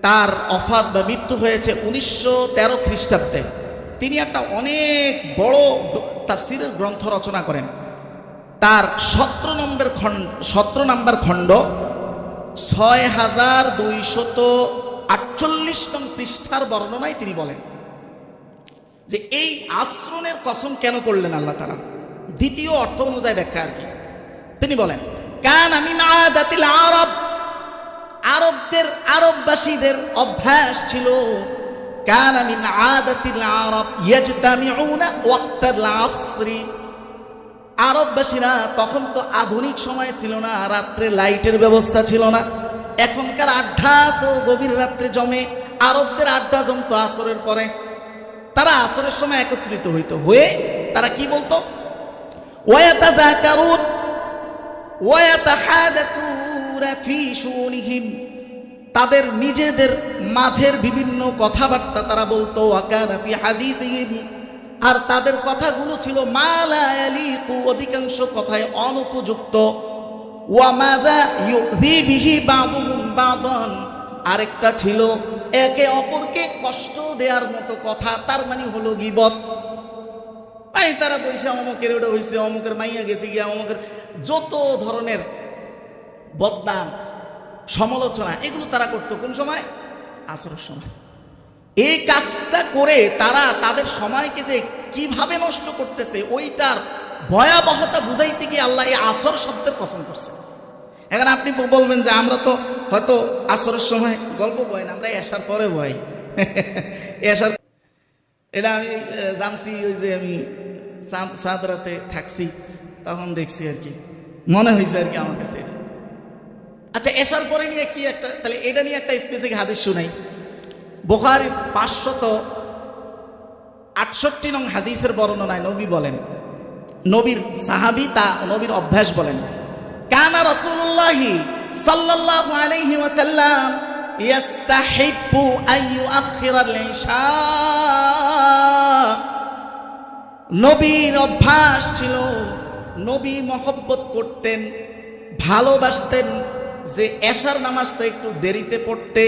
তার অফাত বা মৃত্যু হয়েছে 1913 খ্রিস্টাব্দে। তিনি একটা অনেক বড় তাফসীরের গ্রন্থ রচনা করেন। তার 17 নম্বর খণ্ড 6248 নং পৃষ্ঠার বর্ণনায় তিনি বলেন যে এই আসরুনের কসম কেন করলেন আল্লাহ তাআলা। দ্বিতীয় অর্থ অনুযায়ী ব্যাখ্যা আর কি। তিনি বলেন কানা মিন আদাতিল আরব, আরববাসীদের অভ্যাস ছিল, কানা মিন আদাতিল আরব ইয়াজতামিউনা ওয়াক্তাল আসরি। আরববাসীরা তখন তো আধুনিক সময় ছিল না, রাত্রে লাইটের ব্যবস্থা ছিল না। এখনকার আড্ডা তো গভীর রাত্রে জমে, আরবদের আড্ডা জমতো আসরের পরে। তারা আসরের সময় একত্রিত হইতো, হয়ে তারা কি বলতো ওয়ায়াতাযাকারুন ওয়ায়াতাহাদাসুনা ফি শুনিহিম, তাদের নিজেদের মাঝের বিভিন্ন কথাবার্তা তারা বলতো। ওয়াকানা ফি হাদিসিহিম, আর তাদের কথাগুলো ছিল মা লা ইয়ালিকু, অধিকাংশ কথায় অনুপযুক্ত। ওয়া মাযা ইউযি বিহি বাযুহুম বাযান, আরেকটা ছিল একে অপরকে কষ্ট দেওয়ার মতো কথা, তার মানে হলো গীবত। মানে তারা বলছে অমুকের ওটা হয়েছে, অমুকের মাইয়া গেছে গিয়া, অমুকের যত ধরনের বদনাম সমালোচনা এগুলো তারা করতো কোন সময়? আসরের সময়। এই কাজটা করে তারা তাদের সময়কে যে কিভাবে নষ্ট করতেছে ওইটার ভয়াবহতা বুঝাইতে গিয়ে আল্লাহ এই আসর শব্দের কসম করছে। এখন আপনি বলবেন যে আমরা তো হয়তো আসরের সময় গল্প বই না, আমরা এশার পরে বই। এশার এটা আমি জানছি, ওই যে আমি চাঁদরাতে থাকছি, তখন দেখছি আর কি, মনে হয়েছে আর কি আমার কাছে এটা। আচ্ছা, এশার পরে নিয়ে কি একটা, তাহলে এটা নিয়ে একটা স্পেসিফিক হাদিস শুনাই। বুখারী 568 নং হাদিসের বর্ণনায় নবী বলেন, নবীর সাহাবী তা নবীর অভ্যাস বলেন, কানা রাসূলুল্লাহি সাল্লাল্লাহু আলাইহি ওয়াসাল্লাম ইয়াস্তাহিব্বু আন ইউআখিরাল ইশা। নবীর অভ্যাস ছিল, নবী মহব্বত করতেন, ভালোবাসতেন যে এশার নামাজটা একটু দেরিতে পড়তে,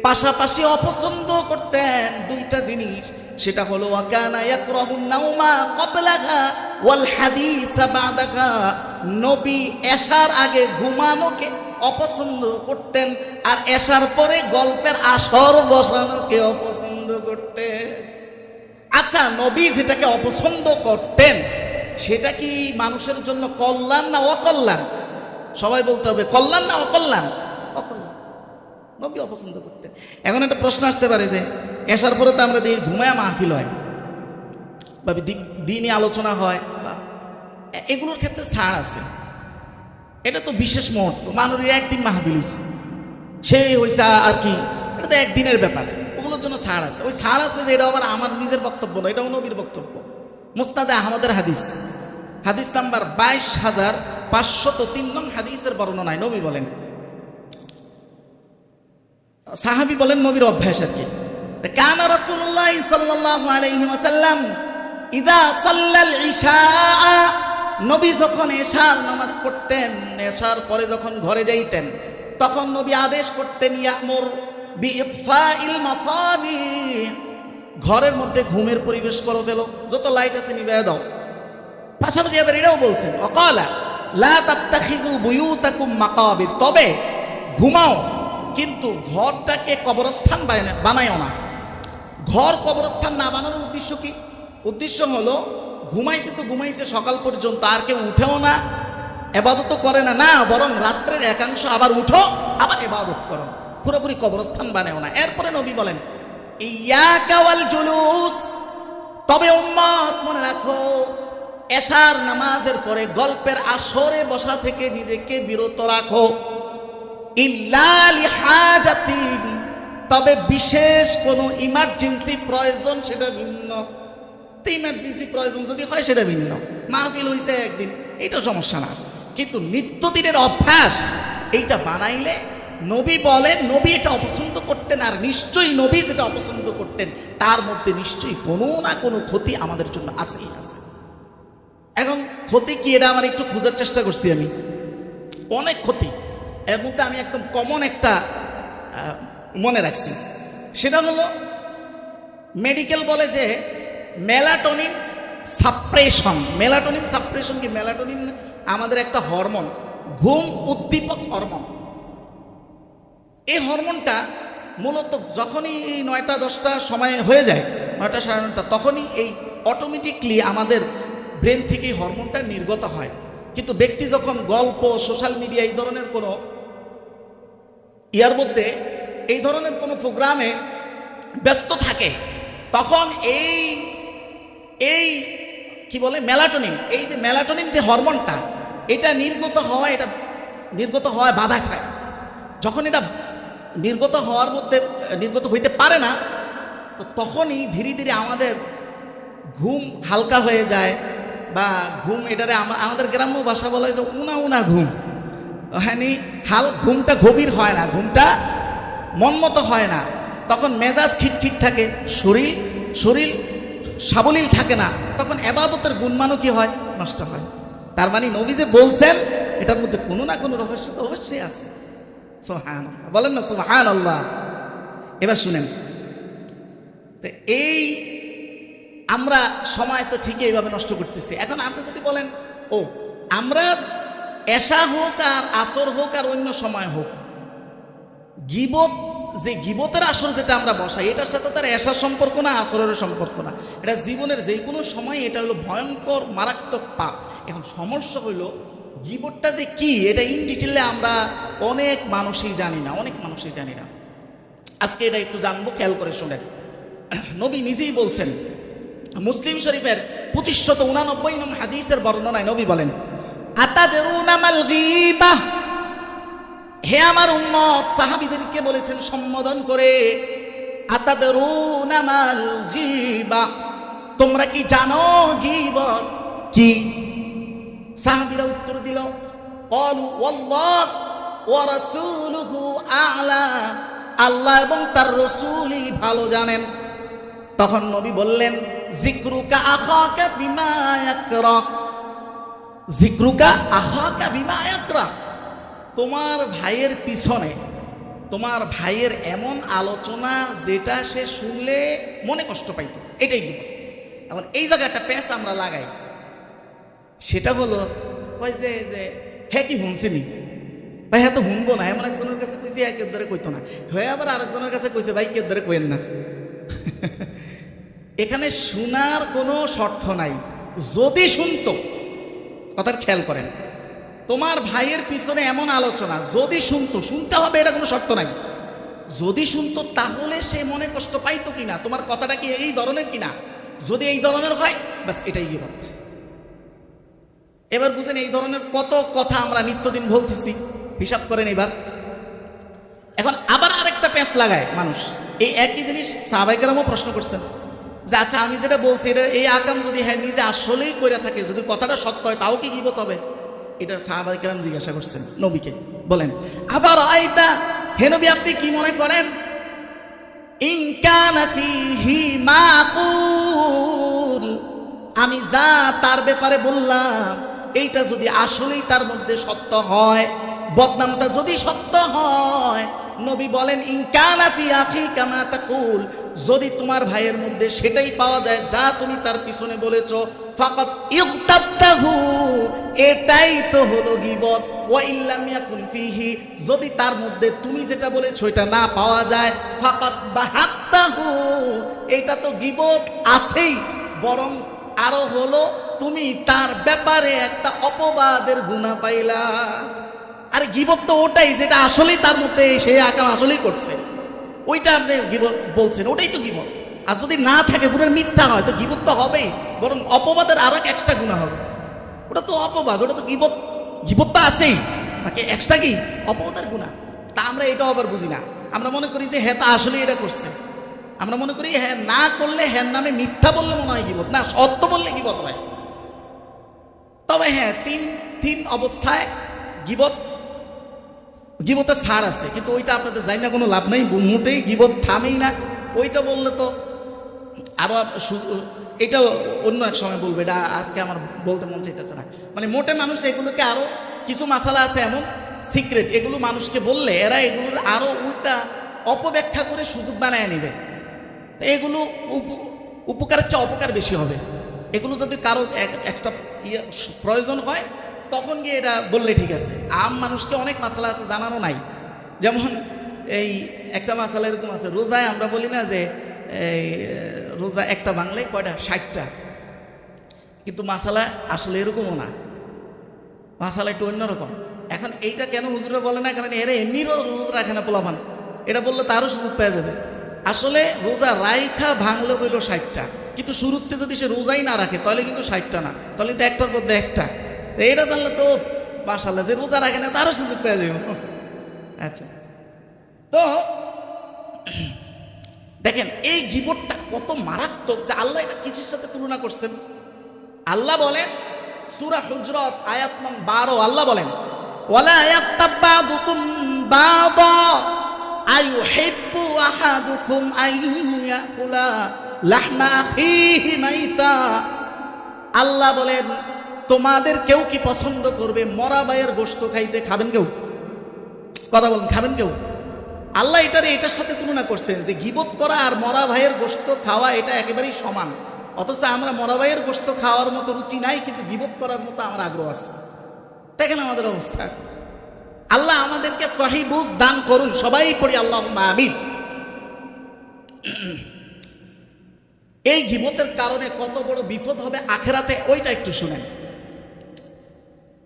পাশাপাশি অপছন্দ করতেন দুইটা জিনিস, সেটা হলো ওয়াকানা ইয়াকরাহুন নাওমা ক্বাবলাহা ওয়াল হাদিসা বাদাহা। নবী এশার আগে ঘুমানোকে অপছন্দ করতেন, আর এশার পরে গল্পের আসর বসানোকে অপছন্দ করতেন। আচ্ছা, নবী যেটাকে অপছন্দ করতেন সেটা কি মানুষের জন্য কল্যাণ না অকল্যাণ? সবাই বলতে হবে কল্যাণ না অকল্যাণ? অকল্যাণ। নবী অপছন্দ করতেন। এখন একটা প্রশ্ন আসতে পারে যে এশার পরে তো আমরা দেখি ধুমায়া মাহফিল হয় বা দিনই আলোচনা হয়, বা এগুলোর ক্ষেত্রে ছাড় আছে। এটা তো বিশেষ মুহূর্ত, মানুষের একদিন মাহফিল হয়েছে, সেই হয়েছে আর কি, এটা তো একদিনের ব্যাপার, ওগুলোর জন্য ছাড় আছে। ওই ছাড় আছে যে এটা আবার আমার নিজের বক্তব্য না, এটাও নবীর বক্তব্য। মুসনাদে আহমদের হাদিস, হাদিস নাম্বার 22,503 নং হাদিসের বর্ণনায় নবী বলেন, সাহাবী বলেন নবীর অভ্যাস আর কি, কানা রাসূলুল্লাহ সাল্লাল্লাহু আলাইহি ওয়াসাল্লাম ইযা সাল্লাল ইশা, নবী যখন এশার নামাজ পড়তেন, এশার পরে যখন ঘরে যাইতেন, তখন নবী আদেশ করতেন ইয়ামুর বিইতফাইল মাসাবিহ, ঘরের মধ্যে ঘুমের পরিবেশ করো, ফেলো, যত লাইট আছে নিভিয়ে দাও। পাশাপাশি এবার এটাও বলছেন ওয়াকালা লা তাত্তাখিযু বুয়ুতাকুম মাকাবির, তবে ঘুমাও কিন্তু ঘরটাকে কবরস্থান বানায়ও না। ঘর কবরস্থান না বানানোর উদ্দেশ্য কি? উদ্দেশ্য হলো ঘুমাইছে তো ঘুমাইছে সকাল পর্যন্ত, আর কেউ উঠেও না, ইবাদত করে না, না বরং রাত্রের একাংশ আবার উঠো, আবার ইবাদত করো, পুরোপুরি কবরস্থান বানায়ও না। এরপরে নবী বলেন ইয়াকা ওয়াল জুলুস, তবে উম্মত মনে রাখো এশার নামাজের পরে গল্পের আসরে বসা থেকে নিজেকে বিরত রাখো, ইল্লা লিহাজাতিন, তবে বিশেষ কোনো ইমার্জেন্সি প্রয়োজন সেটা ভিন্ন। তো ইমার্জেন্সি প্রয়োজন যদি হয় সেটা ভিন্ন, মাহফিল হইছে একদিন এটা সমস্যা না, কিন্তু নিত্যদিনের অভ্যাস এইটা বানাইলে নবী বলেন নবী এটা অপছন্দ করতেন, আর নিশ্চয়ই নবী যেটা অপছন্দ করতেন তার মধ্যে নিশ্চয়ই কোনো না কোনো ক্ষতি আমাদের জন্য আছেই আছে। এখন ক্ষতি কি এটা আমার একটু খোঁজার চেষ্টা করছি আমি, অনেক ক্ষতি। এর মধ্যে আমি একদম কমন একটা মনে রাখছি, সেটা হলো মেডিকেল বলে যে মেলাটোনিন সাপ্রেশন। মেলাটোনিন সাপ্রেশন কি? মেলাটোনিন আমাদের একটা হরমোন, ঘুম উদ্দীপক হরমোন। এই হরমোনটা মূলত যখনই এই 9টা-10টা সময় হয়ে যায়, 9টা সাড়ে 9টা, তখনই এই অটোমেটিকলি আমাদের ব্রেন থেকে এই হরমোনটা নির্গত হয়। কিন্তু ব্যক্তি যখন গল্প, সোশ্যাল মিডিয়া এই ধরনের কোনো ইয়ার মধ্যে, এই ধরনের কোনো প্রোগ্রামে ব্যস্ত থাকে, তখন এই কি বলে মেলাটোনিন, এই যে মেলাটোনিন যে হরমোনটা, এটা নির্গত হওয়ায় বাধা খায়। যখন এটা নির্গত হইতে পারে না, তো তখনই ধীরে ধীরে আমাদের ঘুম হালকা হয়ে যায়, বা ঘুম এটারে আমাদের গ্রাম্য ভাষা বলা হয় যে উনা উনা ঘুম, হ্যাঁ, ঘুমটা গভীর হয় না, ঘুমটা মনমতো হয় না, তখন মেজাজ খিটখিট থাকে, শরীর সাবলীল থাকে না, তখন ইবাদতের গুণমানও কি হয়? নষ্ট হয়। তার মানে নবী যে বলছেন এটার মধ্যে কোনো না কোনো রহস্য তো অবশ্যই আছে। সুবহানাল্লাহ, বলেন না সুবহানাল্লাহ। এবার শুনেন, এই আমরা সময় তো ঠিকই এইভাবে নষ্ট করতেছি। এখন আপনি যদি বলেন ও আমরা এশা হোক আর আসর হোক আর অন্য সময় হোক, গিবতের আসর যেটা আমরা বসাই, এটার সাথে তার এশার সম্পর্ক না, আসরের সম্পর্ক না, এটা জীবনের যে কোনো সময় এটা হলো ভয়ঙ্কর মারাত্মক পাপ। এখন সমস্যা হইল গিবতটা যে কি, এটা ইন ডিটেলে আমরা অনেক মানুষই জানি না। আজকে এটা একটু জানবো, খেয়াল করে শোনেন। নবী নিজেই বলছেন মুসলিম শরীফের 2589 নং হাদিসের বর্ণনায় নবী বলেন, আতাদরুনা মাল গীবাহ, হে আমার উম্মত, সাহাবীদেরকে বলেছেন সম্বোধন করে, আতাদরুনা মাল গীবাহ, তোমরা কি জানো গীবত কি? সাহাবীরা উত্তর দিল, ক্বালু ওয়াল্লাহ ওয়া রাসূলুহু আ'লা, আল্লাহ এবং তার রাসূলই ভালো জানেন। তখন নবী বললেন, যিকরুকা আখাকা বিমা ইয়াকরাহ, যিকরুকা আখাকা বিমা ইয়াকরাহ, তোমার ভাইয়ের পিছনে তোমার ভাইয়ের এমন আলোচনা যেটা সে শুনলে মনে কষ্ট পাইত, এটাই গীবত। এখন এই জায়গায় একটা প্যাঁচ আমরা লাগাই, সেটা হলো কয় যে হ্যাঁ কি শুনছিনি ভাই, হ্যাঁ তো শুনবো না, এমন একজনের কাছে কইছি হ্যাঁ কেউ ধরে কইতো না, হয়ে আবার আরেকজনের কাছে কইছে ভাই কেউ ধরে কইেন না। এখানে শোনার কোনো শর্ত নাই, যদি শুনতো, কথার খেয়াল করেন, তোমার ভাইয়ের পিছনে এমন আলোচনা যদি শুনতো, শুনতে হবে এটা কোনো শর্ত নাই, যদি শুনতো তাহলে সে মনে কষ্ট পাইতো কিনা, তোমার কথাটা কি এই ধরনের কিনা, যদি এই ধরনের হয় বাস এটাই গীবত। এবার বুঝেন এই ধরনের কত কথা আমরা নিত্যদিন বলতেছি, হিসাব করেন এবার। এখন আবার আরেকটা প্যাঁচ লাগায় মানুষ, এই একই জিনিস সাহাবায়ে কেরামও প্রশ্ন করছেন যে আচ্ছা আমি যেটা বলছি এটা এই আকাম যদি হ্যাঁ নিজে আসলেই কইরা থাকে, যদি কথাটা সত্য হয় তাও কি গীবত হবে? এটা সাহাবায়ে কেরাম জিজ্ঞাসা করছেন নবীকে, বলেন আবার আইতা, হে নবী আপনি কি মনে করেন, ইন কানা ফীহি মাকুল, আমি যা তার ব্যাপারে বললাম এইটা যদি আসলেই তার মধ্যে সত্য হয়, বদনামটা যদি সত্য হয়, নবী বলেন ইন কানা ফি আখিকা মা তাকুল, যদি তোমার ভাইয়ের মধ্যে সেটাই পাওয়া যায় যা তুমি তার পিছনে বলেছো, ফাকাত ইগতাবতাহু, এটাই তো হলো গীবত। ওয়া ইল্লাম ইয়াকুন ফীহি, যদি তার মধ্যে তুমি যেটা বলেছো এটা না পাওয়া যায়, ফাকাত বাহাত্তাহু, এটা তো গীবত আছেই, বরং আরো হলো তুমি তার ব্যাপারে একটা অপবাদের গুনাহ পাইলা। আরে গীবত তো ওটাই যেটা আসলেই তার মধ্যে সেই আকাম আসলেই করছে, ওইটা আপনি গীবত বলছেন, ওটাই তো গীবত। আর যদি না থাকে পুরো মিথ্যা হয় তো গীবত তো হবেই, বরং অপবাদের আরো এক্সট্রা গুনাহ হবে। ওটা তো অপবাদ, ওটা তো গীবত, গীবত তো আছেই, বাকি এক্সট্রা কি অপবাদের গুনাহ। তা আমরা এটাও আবার বুঝি না, আমরা মনে করি যে হ্যাঁ তা আসলে এটা করছে, আমরা মনে করি হ্যাঁ না করলে হ্যাঁ নামে মিথ্যা বললে মনে হয় গীবত, না সত্য বললে গীবত হয়। তবে হ্যাঁ তিন অবস্থায় গীবতের ছাড় আছে, কিন্তু ওইটা আপনাদের জানি না, কোনো লাভ নেই, মুহূর্তেই গীবত থামেই না। ওইটা বললে তো আরো এটাও অন্য এক সময় বলবো, এটা আজকে আমার বলতে মন চাইতেছে না। মানে মোটে মানুষ এগুলোকে আরো কিছু মাসালা আছে এমন সিক্রেট, এগুলো মানুষকে বললে এরা এগুলোর আরো উল্টা অপব্যাখ্যা করে সুযোগ বানায় নেবে, এগুলো উপকারের চেয়ে অপকার বেশি হবে। এগুলো যদি কারো এক্সট্রা প্রয়োজন হয় তখন গিয়ে এটা বললে ঠিক আছে। আম মানুষকে অনেক মাসালা আছে জানানো নাই, যেমন এই একটা মাসালা এরকম আছে, রোজায় আমরা বলি না যে এই রোজা একটা বাংলায় কয়টা 60টা, কিন্তু মাসালা আসলে এরকমও না, মাসালা একটু অন্যরকম। এখন এইটা কেন হুজুরে বলে না, কারণ এরা এমনি রোজা রাখে না পোলাপান, এটা বললে তারও সুযোগ পেয়ে যাবে। আসলে রোজা রাইখা ভাঙলে বলল 60টা, কিন্তু শুরুতে যদি সে রোজাই না রাখে তাহলে কিন্তু 60টা না, তাহলে কিন্তু একটার মধ্যে একটা। এইটা জানলে তো মাশাআল্লাহ, যে রোজা রাখে না তারও সুযোগ পেয়ে যাবে। আচ্ছা, তো দেখেন এই গীবতটা কত মারাত্মক যে আল্লাহ এটা কিসের সাথে তুলনা করছেন। আল্লাহ বলেন সূরা হুজরাত আয়াত নং 12, আল্লাহ বলেন ওয়ালা ইয়াক্তাব বা'দুকুম বা'দা আইয়ুহিব্বু আহাদুকুম আইয়াকুলা লাহমা আখিহি মাইতা। আল্লাহ বলেন তোমাদের কেউ কি পছন্দ করবে মরা ভাইয়ের গোশত খাইতে? খাবেন কেউ? কথা বলেন, খাবেন কেউ? আল্লাহ এটার সাথে তুলনা করছেন যে গীবত করা আর মরা ভাইয়ের গোশত খাওয়া এটা একেবারেই সমান। অথচ আমরা মরা ভাইয়ের গোশত খাওয়ার মতো রুচি নাই, কিন্তু গীবত করার মতো আমার আগ্রহ আছে। দেখেন আমাদের অবস্থা। আল্লাহ আমাদেরকে সহিহ বুঝ দান করুন, সবাই পড়ি আল্লাহুম্মা আমিন। এই গীবতের কারণে কত বড় বিপদ হবে আখিরাতে ওইটা একটু শুনেন।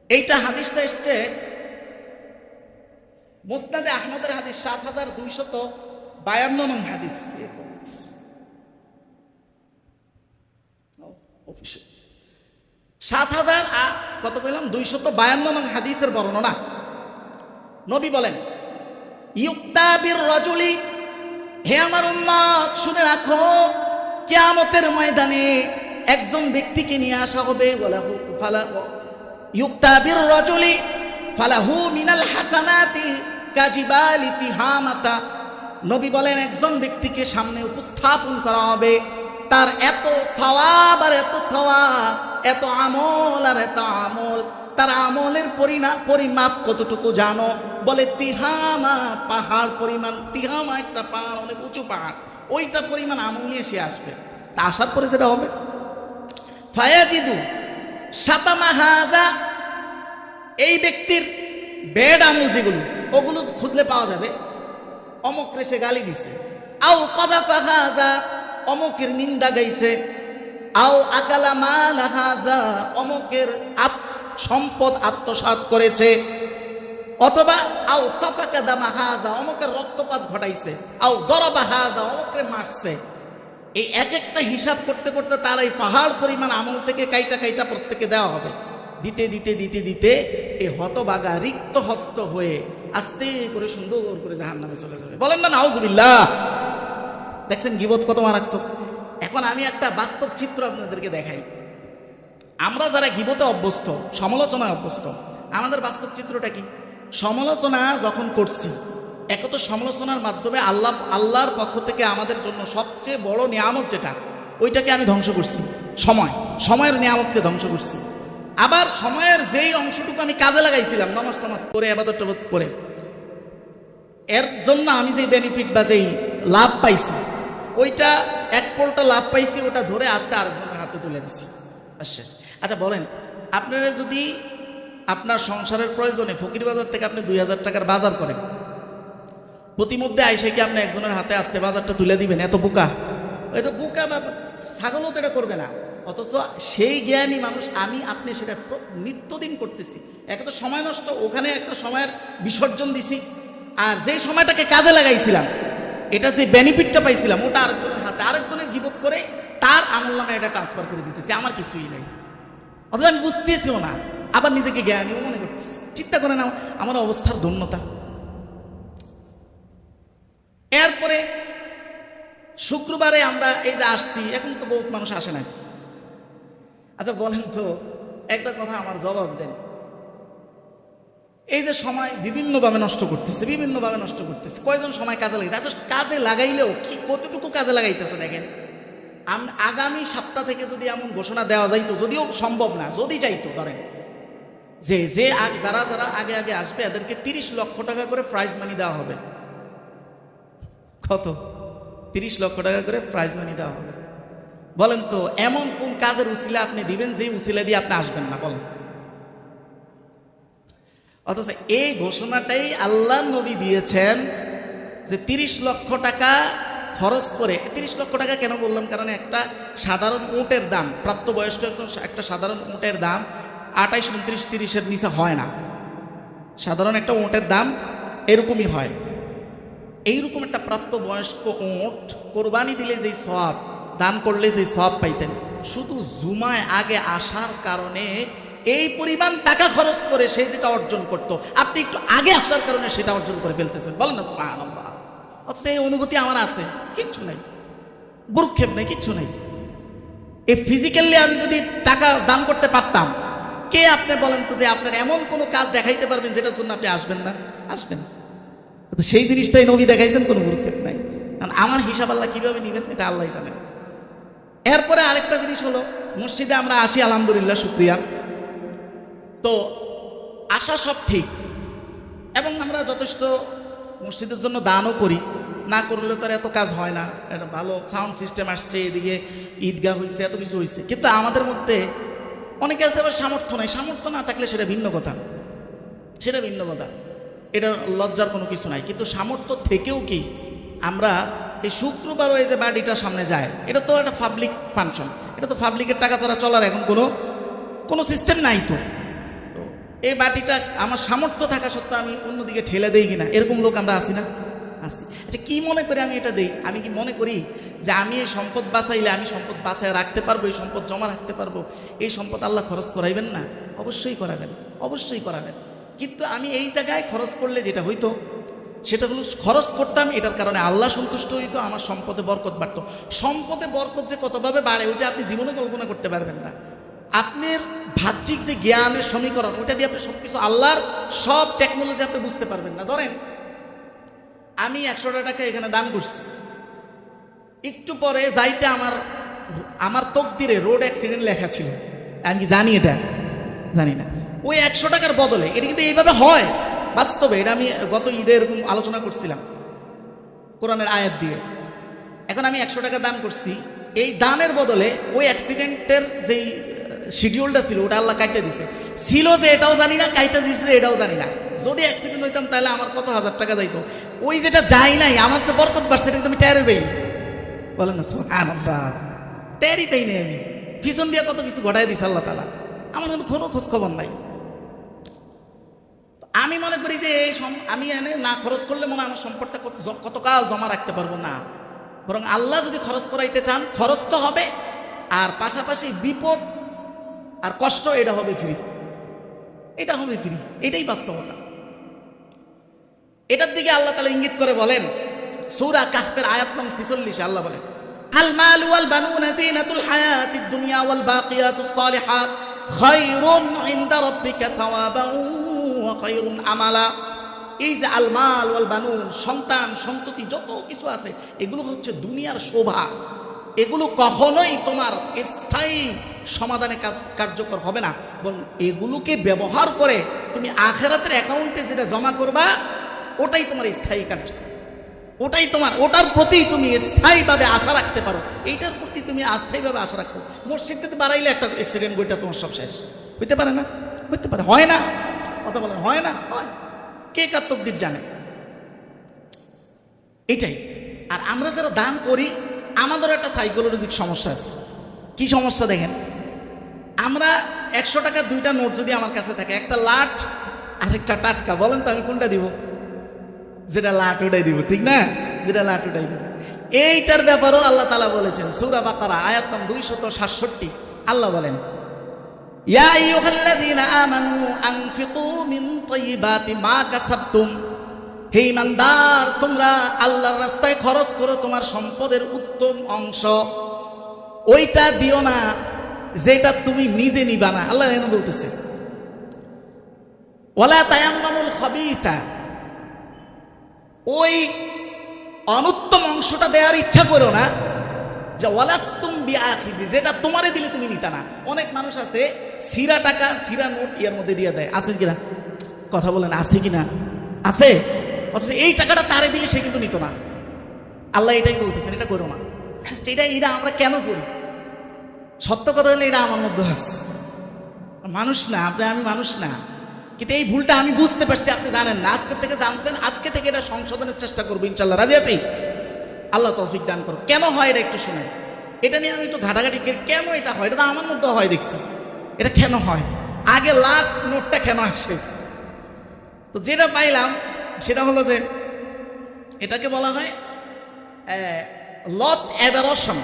এইটা হাদিসটা এসছে মুসনাদে আহমদের হাদিস 7252 নং হাদিস। অফিসে 7000 কত কইলাম 252 নং হাদিসের বর্ণনা। নবী বলেন ইউক্তা বির রাজুলি, হে আমার উম্মত শুনে রাখো, কিয়ামতের ময়দানে একজন ব্যক্তিকে নিয়ে আসা হবে, ইউক্তা বির রাজুলি ফালাহু মিনাল হাসানাতি কাজিবালি তিহামাতা। নবী বলেন একজন ব্যক্তিকে সামনে উপস্থাপন করা হবে, তার এত সওয়াব আর এত সওয়াব, এত আমল আর এত আমল। তার আমলের পরিমাপ কতটুকু জানো? বলে তিহামা পাহাড় পরিমাণ। তিহামা একটা পাহাড়, অনেক উঁচু পাহাড়, ওইটা পরিমাণ আমল নিয়ে সে আসবে। তা আসার পরে যেটা হবে ফায়াজিদু সাতামা হাজা, এই ব্যক্তির বেড আমল যেগুলো ওগুলো খুঁজলে পাওয়া যাবে। অমুক রেসে গালি দিছে, আও কাযাফা হাজা, অমুকের নিন্দা গাইছে, আও আকালা মাল হাজা, অমুকের সম্পদ আত্মসাৎ করেছে, অথবা আও সাফাকা দামা হাজা, অমুকের রক্তপাত ঘটাইছে, আও দরাবা হাজা, অমুকে মারছে। এই এক একটা হিসাব করতে করতে তার এই পাহাড় পরিমাণ আমল থেকে কাইটা কাইটা প্রত্যেকে দেওয়া হবে। দিতে দিতে দিতে দিতে এই হতবাগা রিক্ত হস্ত হয়ে আস্তে করে সুন্দর করে জাহান্নামে চলে যাবে। বলেন না নাউজুবিল্লাহ। দেখছেন গীবত কত মারাত্মক। এখন আমি একটা বাস্তব চিত্র আপনাদেরকে দেখাই। আমরা যারা গীবতে অভ্যস্ত, সমালোচনায় অভ্যস্ত, আমাদের বাস্তব চিত্রটা কি? সমালোচনা যখন করছি, একত সমালোচনার মাধ্যমে আল্লাহর পক্ষ থেকে আমাদের জন্য সবচেয়ে বড় নিয়ামত যেটা, ওইটাকে আমি ধ্বংস করছি। সময়ের নিয়ামতকে ধ্বংস করছি। আবার সময়ের যেই অংশটুকু আমি কাজে লাগাইছিলাম নামাজ টামাজ করে, ইবাদত টাবাদত করে, এর জন্য আমি যে বেনিফিট বা যেই লাভ পাইছি, ওইটা এক পলটা লাভ পাইছি, ওটা ধরে আস্তে আরেকজনের হাতে তুলে দিছি। আচ্ছা বলেন, আপনারা যদি আপনার সংসারের প্রয়োজনে ফকির বাজার থেকে আপনি 2000 টাকার বাজার করেন, প্রতিমধ্যে আইসে কি আপনি একজনের হাতে আসতে বাজারটা তুলে দিবেন? এত বোকা, এত বোকা বা ছাগলও তো এটা করবে না। অথচ সেই জ্ঞানী মানুষ আমি আপনি সেটা নিত্যদিন করতেছি। এক তো সময় নষ্ট, ওখানে একটা সময়ের বিসর্জন দিছি, আর যেই সময়টাকে কাজে লাগাইছিলাম, এটা যে বেনিফিটটা পাইছিলাম, ওটা আরেকজনের হাতে, আরেকজনের গীবত করে তার আমল নামে এটা ট্রান্সফার করে দিতেছি। আমার কিছুই নাই, অথচ আমি বুঝতেছিও না, আবার নিজেকে জ্ঞানীও মনে করতেছি। চিন্তা করেন আমার অবস্থার ধন্যতা। এরপরে শুক্রবারে আমরা এই যে আসছি, এখন তো বহুত মানুষ আসে না। আচ্ছা বলেন তো, একটা কথা আমার জবাব দেন। এই যে সময় বিভিন্নভাবে নষ্ট করতেছে, কয়জন সময় কাজে লাগাইতে? আচ্ছা কাজে লাগাইলেও কি কতটুকু কাজে লাগাইতেছে দেখেন। আগামী সপ্তাহ থেকে যদি এমন ঘোষণা দেওয়া যাইতো, যদিও সম্ভব না, যদি চাইতো, ধরেন যে যারা আগে আগে আসবে এদেরকে 30 লক্ষ টাকা করে প্রাইজ মানি দেওয়া হবে। কত? 30 লক্ষ টাকা করে প্রাইজ মানি দেওয়া হবে। বলেন তো এমন কোন কাজের উসিলা আপনি দিবেন যে উসিলা দিয়ে আপনি আসবেন না? বলেন। অথচ এই ঘোষণাটাই আল্লাহ নবী দিয়েছেন যে 30 লক্ষ টাকা খরচ করে। 30 লক্ষ টাকা কেন বললাম? কারণ একটা সাধারণ উটের দাম, প্রাপ্তবয়স্ক একটা সাধারণ উটের দাম 28, 29, 30-এর নিচে হয় না। সাধারণ একটা উটের দাম এরকমই হয়। এইরকম একটা প্রাপ্তবয়স্ক উট কোরবানি দিলে যেই সওয়াব, দান করলে যেই সওয়াব পাইতেন, শুধু জুমায় আগে আসার কারণে এই পরিমাণ টাকা খরচ করে সে যেটা অর্জন করত, আপনি একটু আগে আসার কারণে সেটা অর্জন করে ফেলতেছেন। বলেন না সুবহানাল্লাহ। অথচ এই অনুভূতি আমার আছে, কিচ্ছু নাই, ভ্রুক্ষেপ নাই, কিচ্ছু নাই। এই ফিজিক্যালি আমি যদি টাকা দান করতে পারতাম, কে আপনি বলেন তো যে আপনার এমন কোনো কাজ দেখাইতে পারবেন যেটার জন্য আপনি আসবেন না? আসবেন। সেই জিনিসটাই নবী দেখাইছেন, কোনো ভ্রুক্ষেপ নাই। কারণ আমার হিসাব আল্লাহ কিভাবে নেবেন এটা আল্লাহ জানেন। এরপরে আরেকটা জিনিস হলো, মসজিদে আমরা আসি, আলহামদুলিল্লাহ, শুকরিয়া। তো আসা সব ঠিক, এবং আমরা যথেষ্ট মসজিদের জন্য দানও করি, না করলে তো এত কাজ হয় না। একটা ভালো সাউন্ড সিস্টেম আসছে, এদিকে ঈদগাহ হয়েছে, এত কিছু হয়েছে। কিন্তু আমাদের মধ্যে অনেকে আছে আবার সামর্থ্য নাই। সামর্থ্য না থাকলে সেটা ভিন্ন কথা, এটা লজ্জার কোনো কিছু নাই। কিন্তু সামর্থ্য থেকেও কি আমরা এই শুক্রবারও এই যে বাড়িটা সামনে যায়, এটা তো একটা পাবলিক ফাংশন, এটা তো পাবলিকের টাকা ছাড়া চলার এখন কোনো সিস্টেম নাই। তো এই বাটিটা আমার সামর্থ্য থাকা সত্ত্বেও আমি অন্যদিকে ঠেলে দেই কিনা, এরকম লোক আমরা আছি না? আছি। আচ্ছা, কি মনে করে আমি এটা দিই? আমি কি মনে করি যে আমি এই সম্পদ বাঁচাইলে আমি সম্পদ বাঁচায় রাখতে পারবো, এই সম্পদ জমা রাখতে পারবো, এই সম্পদ আল্লাহ খরচ করাইবেন না? অবশ্যই করাবেন, অবশ্যই করাবেন। কিন্তু আমি এই জায়গায় খরচ করলে যেটা হইতো সেটা হলো, খরচ করতাম এটার কারণে আল্লাহ সন্তুষ্ট হইতো, আমার সম্পদে বরকত বাড়তো। সম্পদে বরকত যে কতভাবে বাড়ে ওইটা আপনি জীবনে কল্পনা করতে পারবেন না। আপনার বাহ্যিক যে জ্ঞানের সমীকরণ, ওটা দিয়ে আপনি সব কিছু, আল্লাহর সব টেকনোলজি আপনি বুঝতে পারবেন না। ধরেন আমি 100 টাকা এখানে দান করছি, একটু পরে যাইতে আমার তকদিরে রোড অ্যাক্সিডেন্ট লেখা ছিল, আমি কি জানি? এটা জানি না। ওই 100 টাকার বদলে এটা কিন্তু এইভাবে হয় বাস্তবে। এটা আমি গত ঈদে এরকম আলোচনা করছিলাম কোরআনের আয়াত দিয়ে। এখন আমি 100 টাকা দান করছি, এই দানের বদলে ওই অ্যাক্সিডেন্টের যেই শিডিউলটা ছিল ওটা আল্লাহ কাইটা দিছে। ছিল যে এটাও জানি না, কাইটা দিয়েছিল এটাও জানি না। যদি অ্যাক্সিডেন্ট হইতাম তাহলে আমার কত হাজার টাকা যাইতো। ওই যেটা যাই নাই, আমার যে বরকত বাড়ছে এটা কিন্তু আমি টেরই পাইনি। বলেন না সুবহানাল্লাহ, টেরই পাইনি আমি। পিছন দিয়ে কত কিছু ঘটাই দিছে আল্লাহ তাআলা, আমার কিন্তু কোনো খোঁজ খবর নাই। আমি মনে করি যে আমি এনে না খরচ করলে মনে হয় আমার সম্পদটা কতকাল জমা রাখতে পারবো না। বরং আল্লাহ যদি খরচ করাইতে চান, খরচ তো হবে, আর পাশাপাশি বিপদ আর কষ্ট এটা হবে ফ্রি, এটা হবে ফ্রি। এটাই বাস্তবতা। এটার দিকে আল্লাহ তাআলা ইঙ্গিত করে বলেন সূরা কাহফের আয়াত নং 46 আল্লাহ বলেন, আল মাল ওয়াল বানুনা জিনাতুল হায়াতিদ দুনিয়া ওয়াল বাকিয়াতুস সালিহাত খায়রুন ইনদা রাব্বিকা সাওয়াবান ওয়া খায়রুন আমালা। এই যে আল মাল ওয়াল বানুন, সন্তান সন্ততি যত কিছু আছে, এগুলো হচ্ছে দুনিয়ার শোভা। এগুলো কখনোই তোমার স্থায়ী সমাধানে কার্যকর হবে না, বরং এগুলোকে ব্যবহার করে তুমি আখিরাতের অ্যাকাউন্টে যেটা জমা করবা ওটাই তোমার স্থায়ী কার্য, ওটাই তোমার, ওটার প্রতি তুমি স্থায়ীভাবে আশা রাখতে পারো, এইটার প্রতি তুমি অস্থায়ীভাবে আশা রাখতে পারো। মসজিদে বাড়াইলে একটা অ্যাক্সিডেন্ট বইটা তোমার সব শেষ হইতে পারে না? হইতে পারে, হয় না? কথা বলেন, হয় না? হয়। কে কার তকদির জানে? এটাই। আর আমরা যারা দান করি আমাদের একটা সাইকোলজিক সমস্যা আছে। কি সমস্যা দেখেন, আমরা 100 টাকার 2টা নোট যদি আমার কাছে থাকে, একটা লাট আর একটা টাটকা, বলেন তো আমি কোনটা দিব? যেটা লাট ওটাই দিব, ঠিক না? যেটা লাট ওটাই দিব। এইটার ব্যাপারেও আল্লাহ তাআলা বলেছেন সূরা বাকারা আয়াত নং 267। আল্লাহ বলেন, ইয়া আইয়ুহাল্লাযীনা আমানু আনফিকু মিন তাইয়্যিবাতি মা কাসাবতুম। হে ঈমানদার, তোমরা আল্লাহর রাস্তায় খরচ করো তোমার সম্পদের উত্তম অংশ। ওইটা দিও না যেটা তুমি নিজে নিবা না। আল্লাহ এখানে বলতেছে ওয়ালা তায়াম্মামুল খাবিসা, ওই অনুত্তম অংশটা দেওয়ার ইচ্ছা করো না, যে ওয়ালাস্তুম বিআখিজি, যেটা তোমারে দিলে তুমি নিতা না। অনেক মানুষ আছে ছিঁড়া টাকা, ছিঁড়া নোট এর মধ্যে দিয়ে দেয়, আছে কিনা? কথা বলেন, আছে কিনা? আছে। অথচ এই টাকাটা তারে দিলে সে কিন্তু নিত না। আল্লাহ এটাই বলতেছেন, এটা করো না। এটা আমরা কেন করি? সত্য কথা হলে এটা আমার মধ্যে আছে। মানুষ না আপনি, আমি মানুষ না, কিন্তু এই ভুলটা আমি বুঝতে পারছি, আপনি জানেন না। আজকে থেকে জানছেন, আজকে থেকে এটা সংশোধনের চেষ্টা করবো ইনশাল্লাহ। রাজি আছি? আল্লাহ তৌফিক দান করো। কেন হয় এটা একটু শুনেন। এটা নিয়ে আমি একটু ঘাটাঘাটি করি, কেন এটা হয়? এটা তো আমার মধ্যে হয় দেখছি। এটা কেন হয়? আগে লাট নোটটা কেন আসে? তো যেটা পাইলাম সেটা হলো যে এটাকে বলা হয় লস অ্যাভারেশন।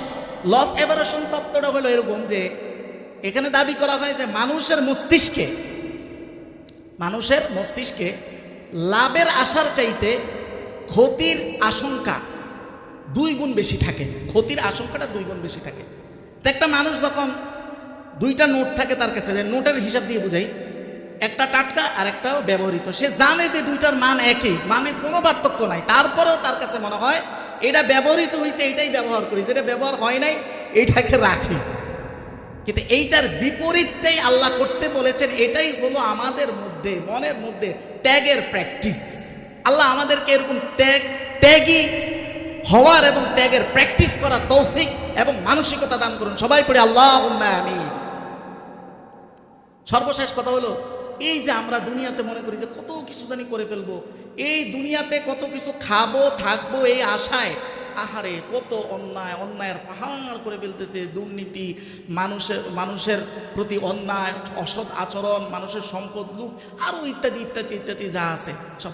লস অ্যাভারেশন তত্ত্বটা হলো এরকম যে এখানে দাবি করা হয় যে মানুষের মস্তিষ্কে লাভের আশার চাইতে ক্ষতির আশঙ্কা 2 গুণ বেশি থাকে। ক্ষতির আশঙ্কাটা 2 গুণ বেশি থাকে। তো একটা মানুষ যখন 2টা নোট থাকে তার কাছে, যে নোটের হিসাব দিয়ে বুঝাই, একটা টাটকা আর একটা ব্যবহৃত, সে জানে যে 2টার মান একই, মানে কোনো পার্থক্য নাই, তারপরেও তার কাছে মনে হয় এটা ব্যবহৃত হয়েছে, এইটাই ব্যবহার করি, যেটা ব্যবহার হয় নাই এইটাকে রাখি। কিন্তু এইটার বিপরীতটাই আল্লাহ করতে বলেছেন। এটাই হলো আমাদের মধ্যে, মনের মধ্যে ত্যাগের প্র্যাকটিস। আল্লাহ আমাদেরকে এরকম ত্যাগী হওয়ার এবং ত্যাগের প্র্যাকটিস করার তৌফিক এবং মানসিকতা দান করুন। সবাই পড়ে আল্লাহুম্মা আমিন। সর্বশেষ কথা হলো, এই যে আমরা দুনিয়াতে মনে করি যে কত কিছু জানি করে ফেলবো, এই দুনিয়াতে কত কিছু খাবো থাকবো এই আশায়, আহারে কত অন্যায়ের পাহাড় করে ফেলতেছে। দুর্নীতি, মানুষের প্রতি অন্যায়, অসৎ আচরণ, মানুষের সম্পদ লুট, আরও ইত্যাদি ইত্যাদি ইত্যাদি যা আছে সব।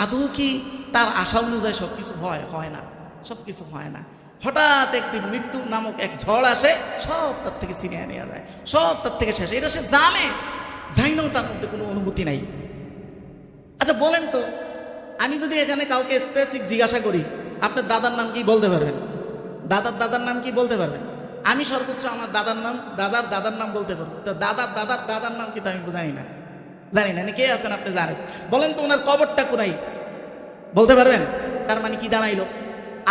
আদৌ কি তার আশা অনুযায়ী সব কিছু হয় না, সব কিছু হয় না। হঠাৎ একদিন মৃত্যু নামক এক ঝড় আসে, সব তার থেকে ছিনিয়ে নেওয়া যায়, সব তার থেকে শেষ। এটা সে জানে, জানেও তার মধ্যে কোনো অনুভূতি নাই। আচ্ছা বলেন তো, আমি যদি এখানে কাউকে স্পেসিফিক জিজ্ঞাসা করি আপনার দাদার নাম কি বলতে পারবেন? দাদার নাম কি বলতে পারবেন? আমি সর্বোচ্চ আমার দাদার নাম বলতে পারবো। তো দাদার নাম কিন্তু আমি জানি না। কে আছেন আপনি জানেন? বলেন তো ওনার কবরটা কোনাই, বলতে পারবেন? তার মানে কি দাঁড়াইলো?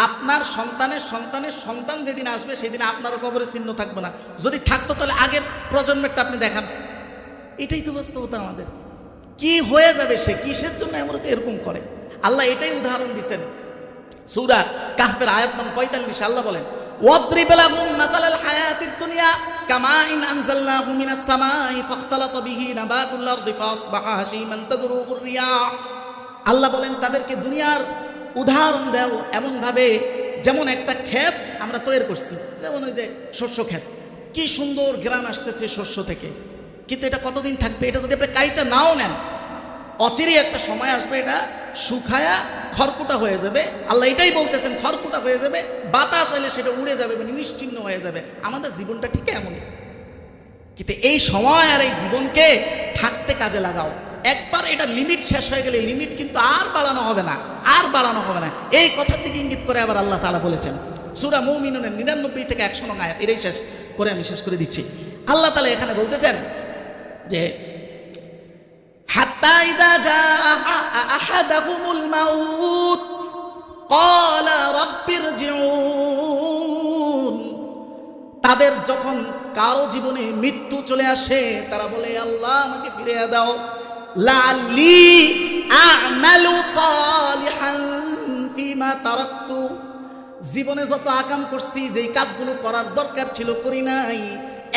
আপনার সন্তানের সন্তানের সন্তান যেদিন আসবে সেদিন আপনারও কবরের চিহ্ন থাকবে না। যদি থাকতো তাহলে আগের প্রজন্মেরটা আপনি দেখান। এটাই তো বাস্তবতা আমাদের। কি হয়ে যাবে সে, কিসের জন্য এরকম করে? আল্লাহ এটাই উদাহরণ দিচ্ছেন সূরা কাহফের আয়াত নং 45। আল্লাহ বলেন, ওয়াদরিব লাহুম মাতালাল হায়াতিদ দুনিয়া কামাইন আনজালনাহু মিনাস সামাই ফাখতালাতা বিহি নাবাতুল আরদি ফাসবাহা হাশীমান তাদরুহুর রিয়াহ। আল্লাহ বলেন তাদেরকে দুনিয়ার উদাহরণ দাও এমন ভাবে যেমন একটা ক্ষেত আমরা তৈরি করছি, যেমন ওই যে শস্য ক্ষেত, কি সুন্দর ঘ্রাণ আসতেছে শস্য থেকে, কিন্তু এটা কতদিন থাকবে? এটা যদি আপনি কাইটা নাও নেন, অচিরেই একটা সময় আসবে এটা শুকায়া খড়কুটা হয়ে যাবে। আল্লাহ এটাই বলতেছেন, খড়কুটা হয়ে যাবে, বাতাস এলে সেটা উড়ে যাবে, মানে নিশ্চিহ্ন হয়ে যাবে। আমাদের জীবনটা ঠিক এমনই। কিন্তু এই সময় আর এই জীবনকে থাকতে কাজে লাগাও। একবার এটা লিমিট শেষ হয়ে গেলে লিমিট কিন্তু আর বাড়ানো হবে না, আর বাড়ানো হবে না। এই কথার দিকে ইঙ্গিত করে আবার আল্লাহ তাআলা বলেছেন সূরা মুমিনুনের 99 থেকে 100 নং আয়াত। এটাই শেষ করে আমি শেষ করে দিচ্ছি। আল্লাহ তাআলা এখানে বলতেছেন যে হাত্তা ইযা জাআ আহাদাহুমুল মাউত ক্বালা রাব্বিরজিউন। তাদের যখন কারো জীবনে মৃত্যু চলে আসে তারা বলে, আল্লাহ আমাকে ফিরিয়ে দাও, লাআল্লি আ'মালু সালিহান ফিমা তারাকতু। জীবনে যত আকাম করছি, যেই কাজগুলো করার দরকার ছিল করি নাই,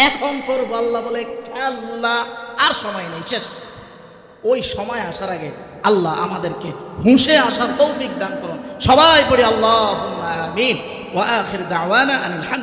এখন করব। আল্লাহ বলে, আল্লাহ আর সময় নেই, শেষ। ওই সময় আসার আগে আল্লাহ আমাদেরকে হুঁশে আসার তৌফিক দান করুন। সবাই পড়ি আল্লাহুম্মা আমিন। ওয়া আখির দাওয়ানা আনিল হামদ।